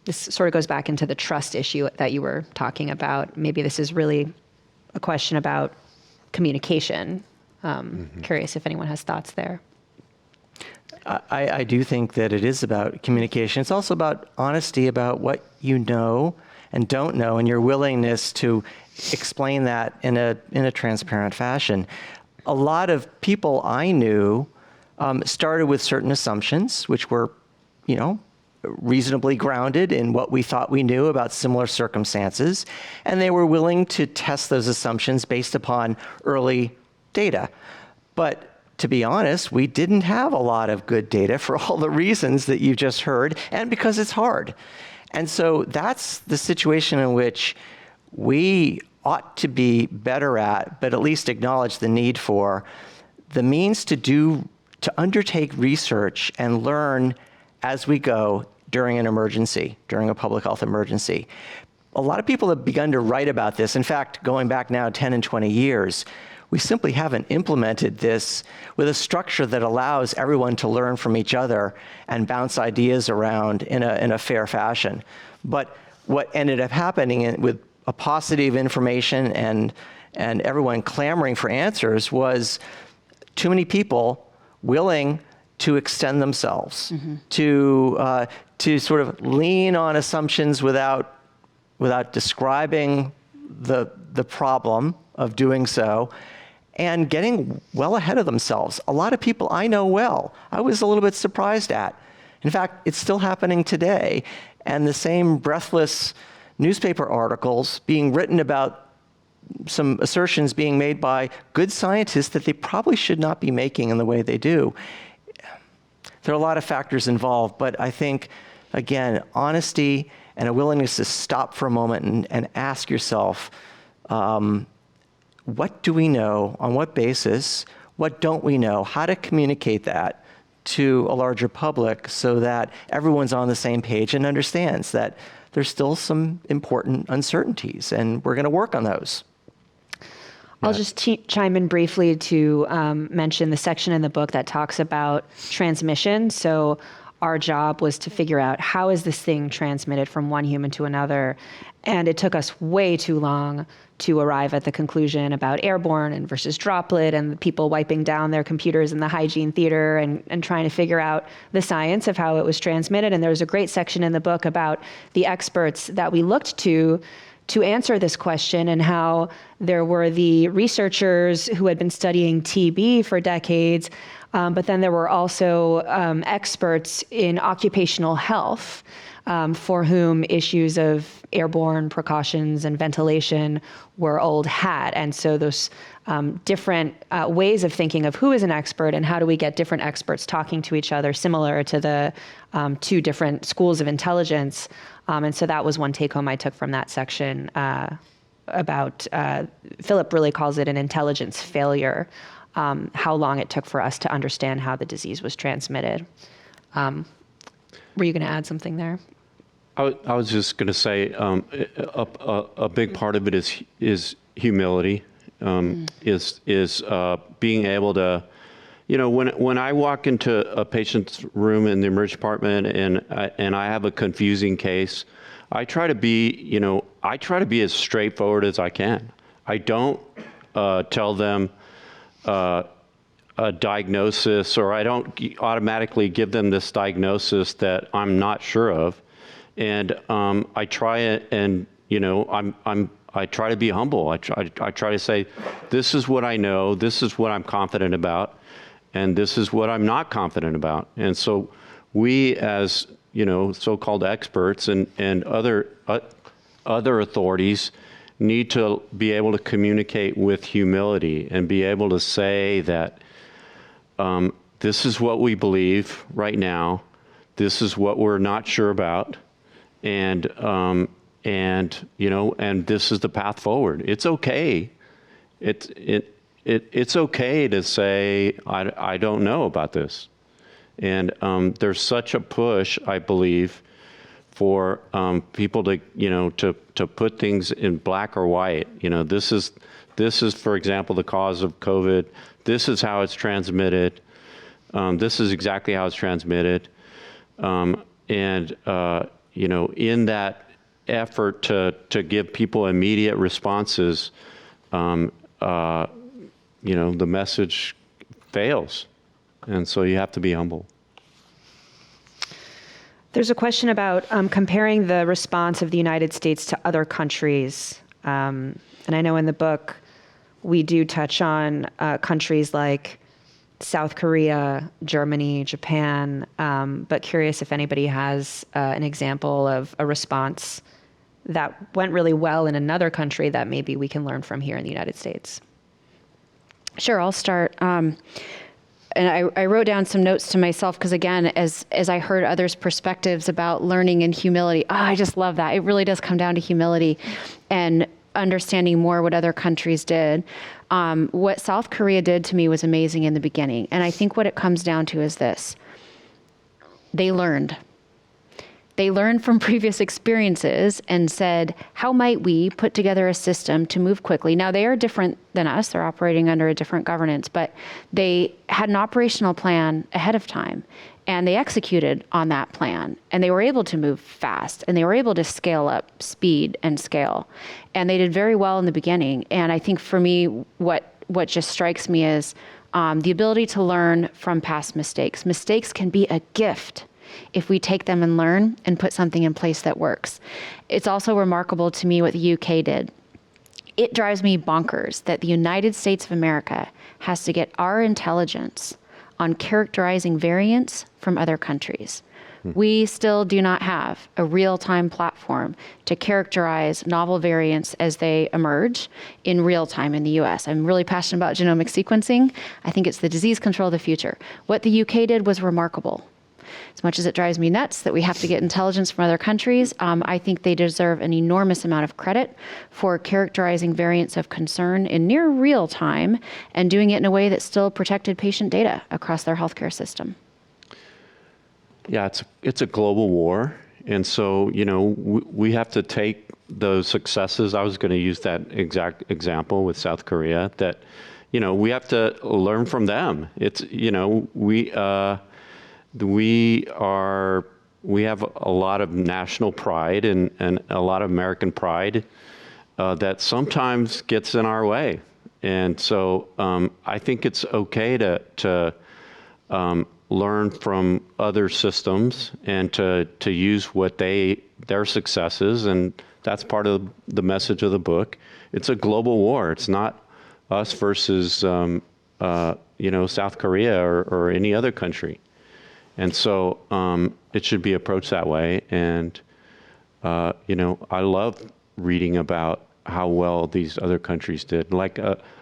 This sort of goes back into the trust issue that you were talking about. Maybe this is really a question about communication. Curious if anyone has thoughts there. I do think that it is about communication. It's also about honesty about what you know and don't know, and your willingness to explain that in a transparent fashion. A lot of people I knew started with certain assumptions, which were, reasonably grounded in what we thought we knew about similar circumstances, and they were willing to test those assumptions based upon early data. But to be honest, we didn't have a lot of good data for all the reasons that you just heard, and because it's hard. And so that's the situation in which we ought to be better at, but at least acknowledge the need for, the means to undertake research and learn as we go during an emergency, during a public health emergency. A lot of people have begun to write about this. In fact, going back now 10 and 20 years, we simply haven't implemented this with a structure that allows everyone to learn from each other and bounce ideas around in a fair fashion. But what ended up happening with a paucity of information and everyone clamoring for answers was too many people willing to extend themselves, to sort of lean on assumptions without describing the problem of doing so, and getting well ahead of themselves. A lot of people I know well, I was a little bit surprised at. In fact, it's still happening today, and the same breathless newspaper articles being written about some assertions being made by good scientists that they probably should not be making in the way they do. There are a lot of factors involved, but I think, again, honesty and a willingness to stop for a moment and ask yourself, what do we know? On what basis? What don't we know? How to communicate that to a larger public so that everyone's on the same page and understands that there's still some important uncertainties, and we're going to work on those. I'll just chime in briefly to mention the section in the book that talks about transmission. So our job was to figure out, how is this thing transmitted from one human to another? And it took us way too long to arrive at the conclusion about airborne and versus droplet, and the people wiping down their computers in the hygiene theater and trying to figure out the science of how it was transmitted. And there was a great section in the book about the experts that we looked to answer this question, and how there were the researchers who had been studying TB for decades, but then there were also experts in occupational health for whom issues of airborne precautions and ventilation were old hat. And so those different ways of thinking of who is an expert and how do we get different experts talking to each other, similar to the two different schools of intelligence. And so that was one take home I took from that section about, Philip really calls it an intelligence failure, how long it took for us to understand how the disease was transmitted. Were you going to add something there? I was just going to say a big part of it is humility, is being able to, when I walk into a patient's room in the emergency department and I have a confusing case, I try to be as straightforward as I can. I don't tell them a diagnosis, or I don't automatically give them this diagnosis that I'm not sure of. And I try it, and I try to be humble. I try to say, this is what I know, this is what I'm confident about, and this is what I'm not confident about. And so we, as so-called experts and other authorities, need to be able to communicate with humility and be able to say that this is what we believe right now, this is what we're not sure about, and this is the path forward. It's okay. It's okay to say I don't know about this, and there's such a push, I believe, for people to put things in black or white. This is This is, for example, the cause of COVID. This is how it's transmitted. This is exactly how it's transmitted. You know, in that effort to give people immediate responses, you know, the message fails. And so you have to be humble. There's a question about comparing the response of the United States to other countries. And I know in the book, we do touch on countries like South Korea, Germany, Japan, but curious if anybody has an example of a response that went really well in another country that maybe we can learn from here in the United States. Sure, I'll start. And I wrote down some notes to myself because, again, as I heard others' perspectives about learning and humility, I just love that. It really does come down to humility and understanding more what other countries did. What South Korea did to me was amazing in the beginning. And I think what it comes down to is this. They learned. They learned from previous experiences and said, how might we put together a system to move quickly? Now, they are different than us. They're operating under a different governance, but they had an operational plan ahead of time, and they executed on that plan, and they were able to move fast, and they were able to scale up speed and scale. And they did very well in the beginning. And I think for me, what just strikes me is the ability to learn from past mistakes. Mistakes can be a gift if we take them and learn and put something in place that works. It's also remarkable to me what the UK did. It drives me bonkers that the United States of America has to get our intelligence on characterizing variants from other countries. We still do not have a real-time platform to characterize novel variants as they emerge in real time in the US. I'm really passionate about genomic sequencing. I think it's the disease control of the future. What the UK did was remarkable. As much as it drives me nuts that we have to get intelligence from other countries, I think they deserve an enormous amount of credit for characterizing variants of concern in near real time and doing it in a way that still protected patient data across their healthcare system. Yeah, it's a global war. And so, you know, we have to take those successes. I was going to use that exact example with South Korea, that, you know, we have to learn from them. It's, you know, we have a lot of national pride and a lot of American pride that sometimes gets in our way. And so I think it's okay to learn from other systems and to use what their successes, and that's part of the message of the book. It's a global war. It's not us versus you know, South Korea or any other country. And so it should be approached that way. And, you know, I love reading about how well these other countries did. Like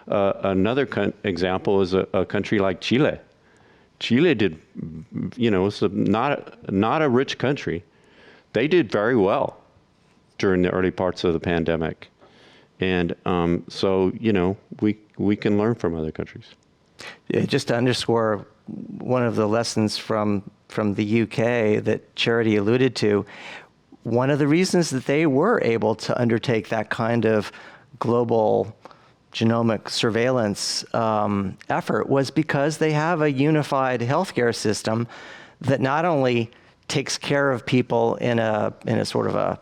another example is a country like Chile. Chile did, you know, it's not a rich country. They did very well during the early parts of the pandemic. And so, you know, we can learn from other countries. Yeah, just to underscore one of the lessons from the UK that Charity alluded to, one of the reasons that they were able to undertake that kind of global genomic surveillance effort was because they have a unified healthcare system that not only takes care of people in a sort of a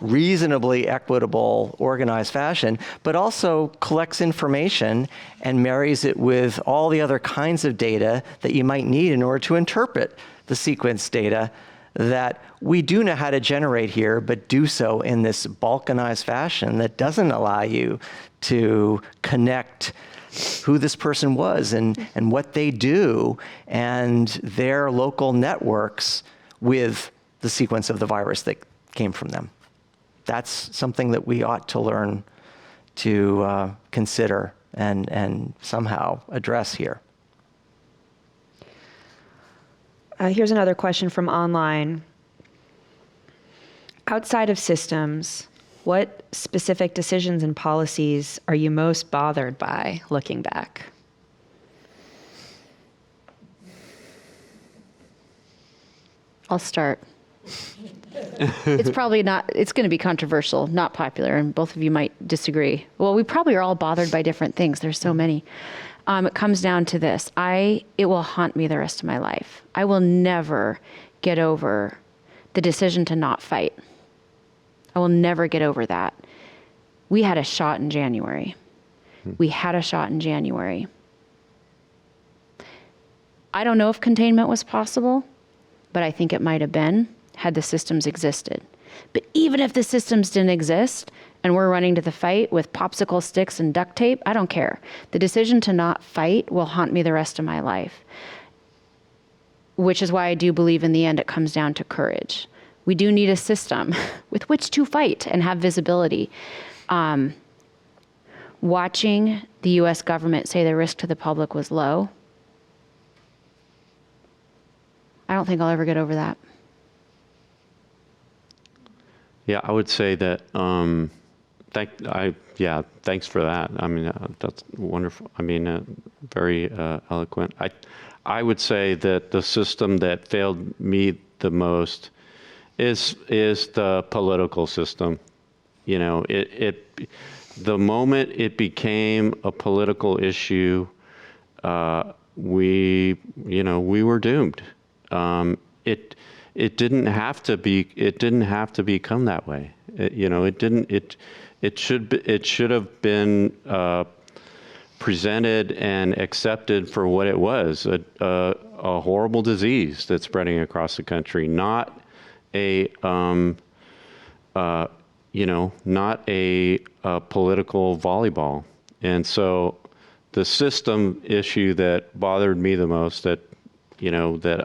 reasonably equitable, organized fashion, but also collects information and marries it with all the other kinds of data that you might need in order to interpret the sequence data that we do know how to generate here, but do so in this balkanized fashion that doesn't allow you to connect who this person was and what they do and their local networks with the sequence of the virus that came from them. That's something that we ought to learn to consider and somehow address here. Here's another question from online. Outside of systems, what specific decisions and policies are you most bothered by looking back? I'll start. It's probably not, it's going to be controversial, not popular, and both of you might disagree. Well, we probably are all bothered by different things. There's so many. It comes down to this. It will haunt me the rest of my life. I will never get over the decision to not fight. I will never get over that. We had a shot in January. I don't know if containment was possible, but I think it might have been had the systems existed. But even if the systems didn't exist and we're running to the fight with popsicle sticks and duct tape, I don't care. The decision to not fight will haunt me the rest of my life, which is why I do believe in the end it comes down to courage. We do need a system with which to fight and have visibility. Watching the US government say the risk to the public was low, I don't think I'll ever get over that. Yeah, I would say that. Thanks for that. I mean, that's wonderful. I mean, very eloquent. I would say that the system that failed me the most is the political system. You know, the moment it became a political issue, we were doomed. It didn't have to be. It didn't have to become that way. It should have been presented and accepted for what it was, a horrible disease that's spreading across the country, not a political volleyball. And so the system issue that bothered me the most, that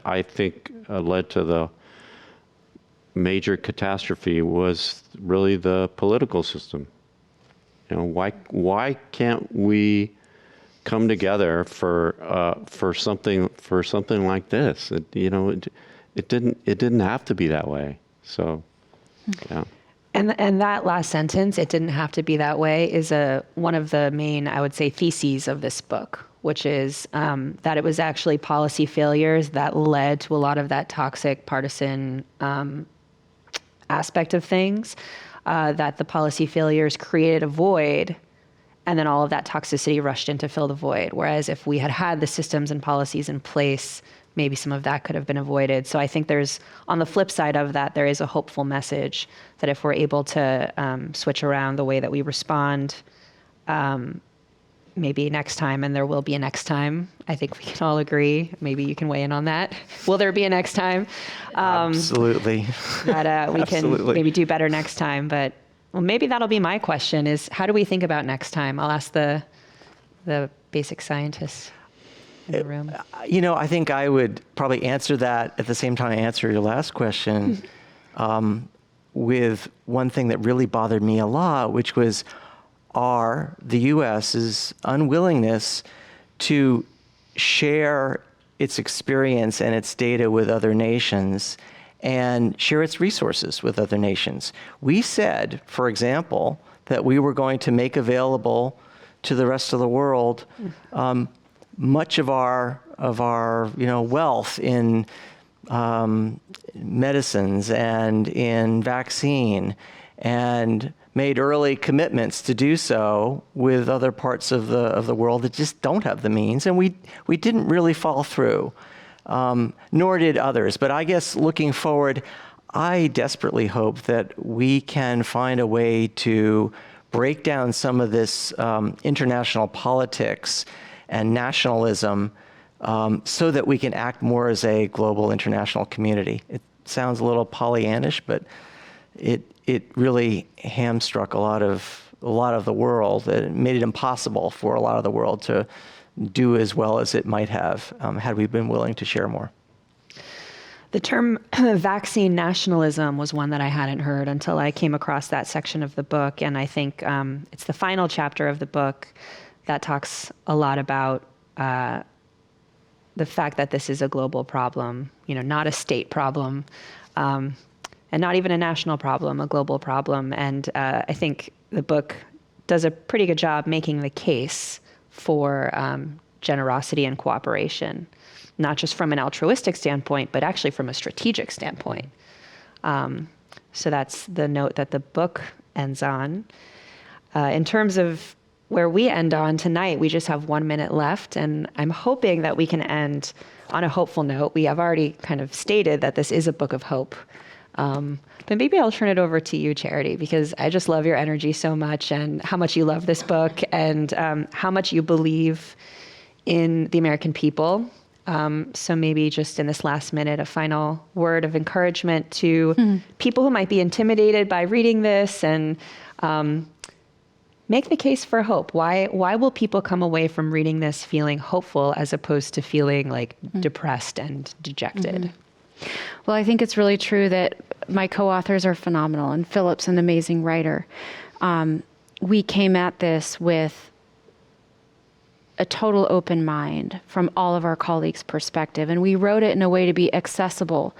I think led to the major catastrophe, was really the political system. Why can't we come together for something like this? It didn't have to be that way. So, yeah. And that last sentence, "it didn't have to be that way," is one of the main, I would say, theses of this book, which is that it was actually policy failures that led to a lot of that toxic partisan aspect of things, that the policy failures created a void, and then all of that toxicity rushed in to fill the void. Whereas if we had had the systems and policies in place, maybe some of that could have been avoided. So I think on the flip side of that, there is a hopeful message that if we're able to switch around the way that we respond, maybe next time, and there will be a next time. I think we can all agree. Maybe you can weigh in on that. Will there be a next time? Absolutely. That we can Absolutely. maybe do better next time. But maybe that'll be my question: is how do we think about next time? I'll ask the basic scientists in the room. I think I would probably answer that at the same time I answer your last question with one thing that really bothered me a lot, which was the U.S.'s unwillingness to share its experience and its data with other nations and share its resources with other nations. We said, for example, that we were going to make available to the rest of the world much of our wealth in medicines and in vaccine, and made early commitments to do so with other parts of the world that just don't have the means, and we didn't really follow through, nor did others. But I guess looking forward, I desperately hope that we can find a way to break down some of this international politics and nationalism so that we can act more as a global international community. It sounds a little Pollyannish, but it really hamstruck a lot of the world. It made it impossible for a lot of the world to do as well as it might have had we been willing to share more. The term vaccine nationalism was one that I hadn't heard until I came across that section of the book. And I think it's the final chapter of the book that talks a lot about the fact that this is a global problem, not a state problem, and not even a national problem, a global problem. And I think the book does a pretty good job making the case for generosity and cooperation, not just from an altruistic standpoint, but actually from a strategic standpoint. So that's the note that the book ends on. In terms of where we end on tonight, we just have 1 minute left, and I'm hoping that we can end on a hopeful note. We have already kind of stated that this is a book of hope. But maybe I'll turn it over to you, Charity, because I just love your energy so much and how much you love this book and how much you believe in the American people. So maybe just in this last minute, a final word of encouragement to people who might be intimidated by reading this and make the case for hope. Why will people come away from reading this feeling hopeful as opposed to feeling like depressed and dejected? Well, I think it's really true that my co-authors are phenomenal, and Philip's an amazing writer. We came at this with a total open mind from all of our colleagues' perspective, and we wrote it in a way to be accessible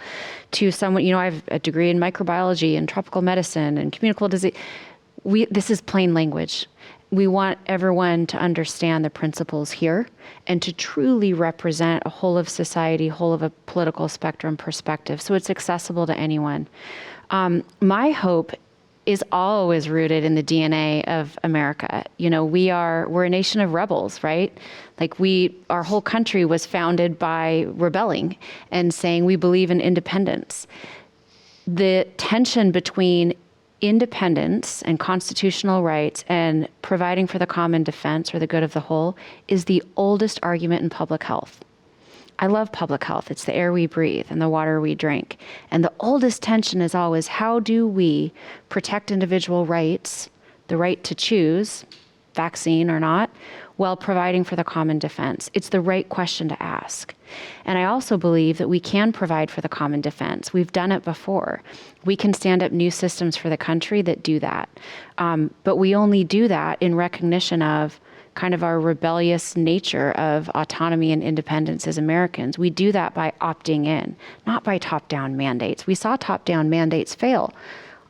to someone. I have a degree in microbiology and tropical medicine and communicable disease. This is plain language. We want everyone to understand the principles here and to truly represent a whole of society, whole of a political spectrum perspective. So it's accessible to anyone. My hope is always rooted in the DNA of America. We're a nation of rebels, right? Our whole country was founded by rebelling and saying we believe in independence. The tension between independence and constitutional rights and providing for the common defense or the good of the whole is the oldest argument in public health. I love public health. It's the air we breathe and the water we drink. And the oldest tension is always, how do we protect individual rights, the right to choose, vaccine or not, while providing for the common defense? It's the right question to ask. And I also believe that we can provide for the common defense. We've done it before. We can stand up new systems for the country that do that. But we only do that in recognition of kind of our rebellious nature of autonomy and independence as Americans. We do that by opting in, not by top-down mandates. We saw top-down mandates fail.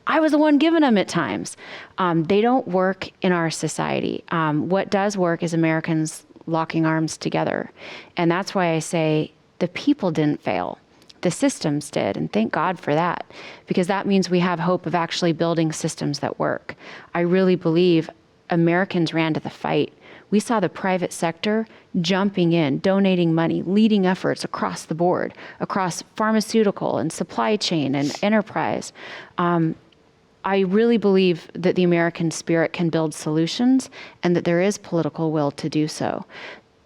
I was the one giving them at times. They don't work in our society. What does work is Americans locking arms together. And that's why I say the people didn't fail. The systems did, and thank God for that, because that means we have hope of actually building systems that work. I really believe Americans ran to the fight. We saw the private sector jumping in, donating money, leading efforts across the board, across pharmaceutical and supply chain and enterprise. I really believe that the American spirit can build solutions and that there is political will to do so.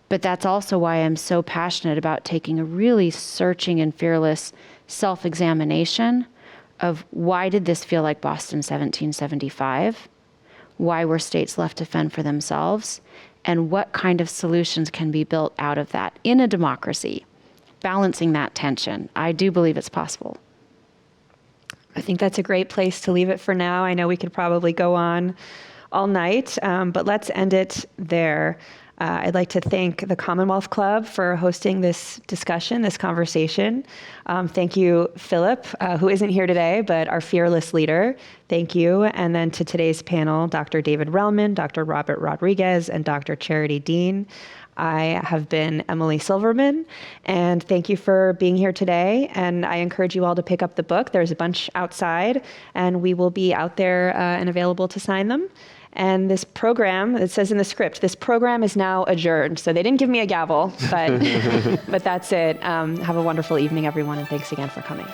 But that's also why I'm so passionate about taking a really searching and fearless self-examination of why did this feel like Boston 1775? Why were states left to fend for themselves? And what kind of solutions can be built out of that in a democracy, balancing that tension? I do believe it's possible. I think that's a great place to leave it for now. I know we could probably go on all night, but let's end it there. I'd like to thank the Commonwealth Club for hosting this discussion, this conversation. Thank you, Philip, who isn't here today, but our fearless leader. Thank you. And then to today's panel, Dr. David Relman, Dr. Robert Rodriguez, and Dr. Charity Dean. I have been Emily Silverman, and thank you for being here today. And I encourage you all to pick up the book. There's a bunch outside, and we will be out there and available to sign them. And this program, it says in the script, this program is now adjourned. So they didn't give me a gavel, but that's it. Have a wonderful evening, everyone, and thanks again for coming.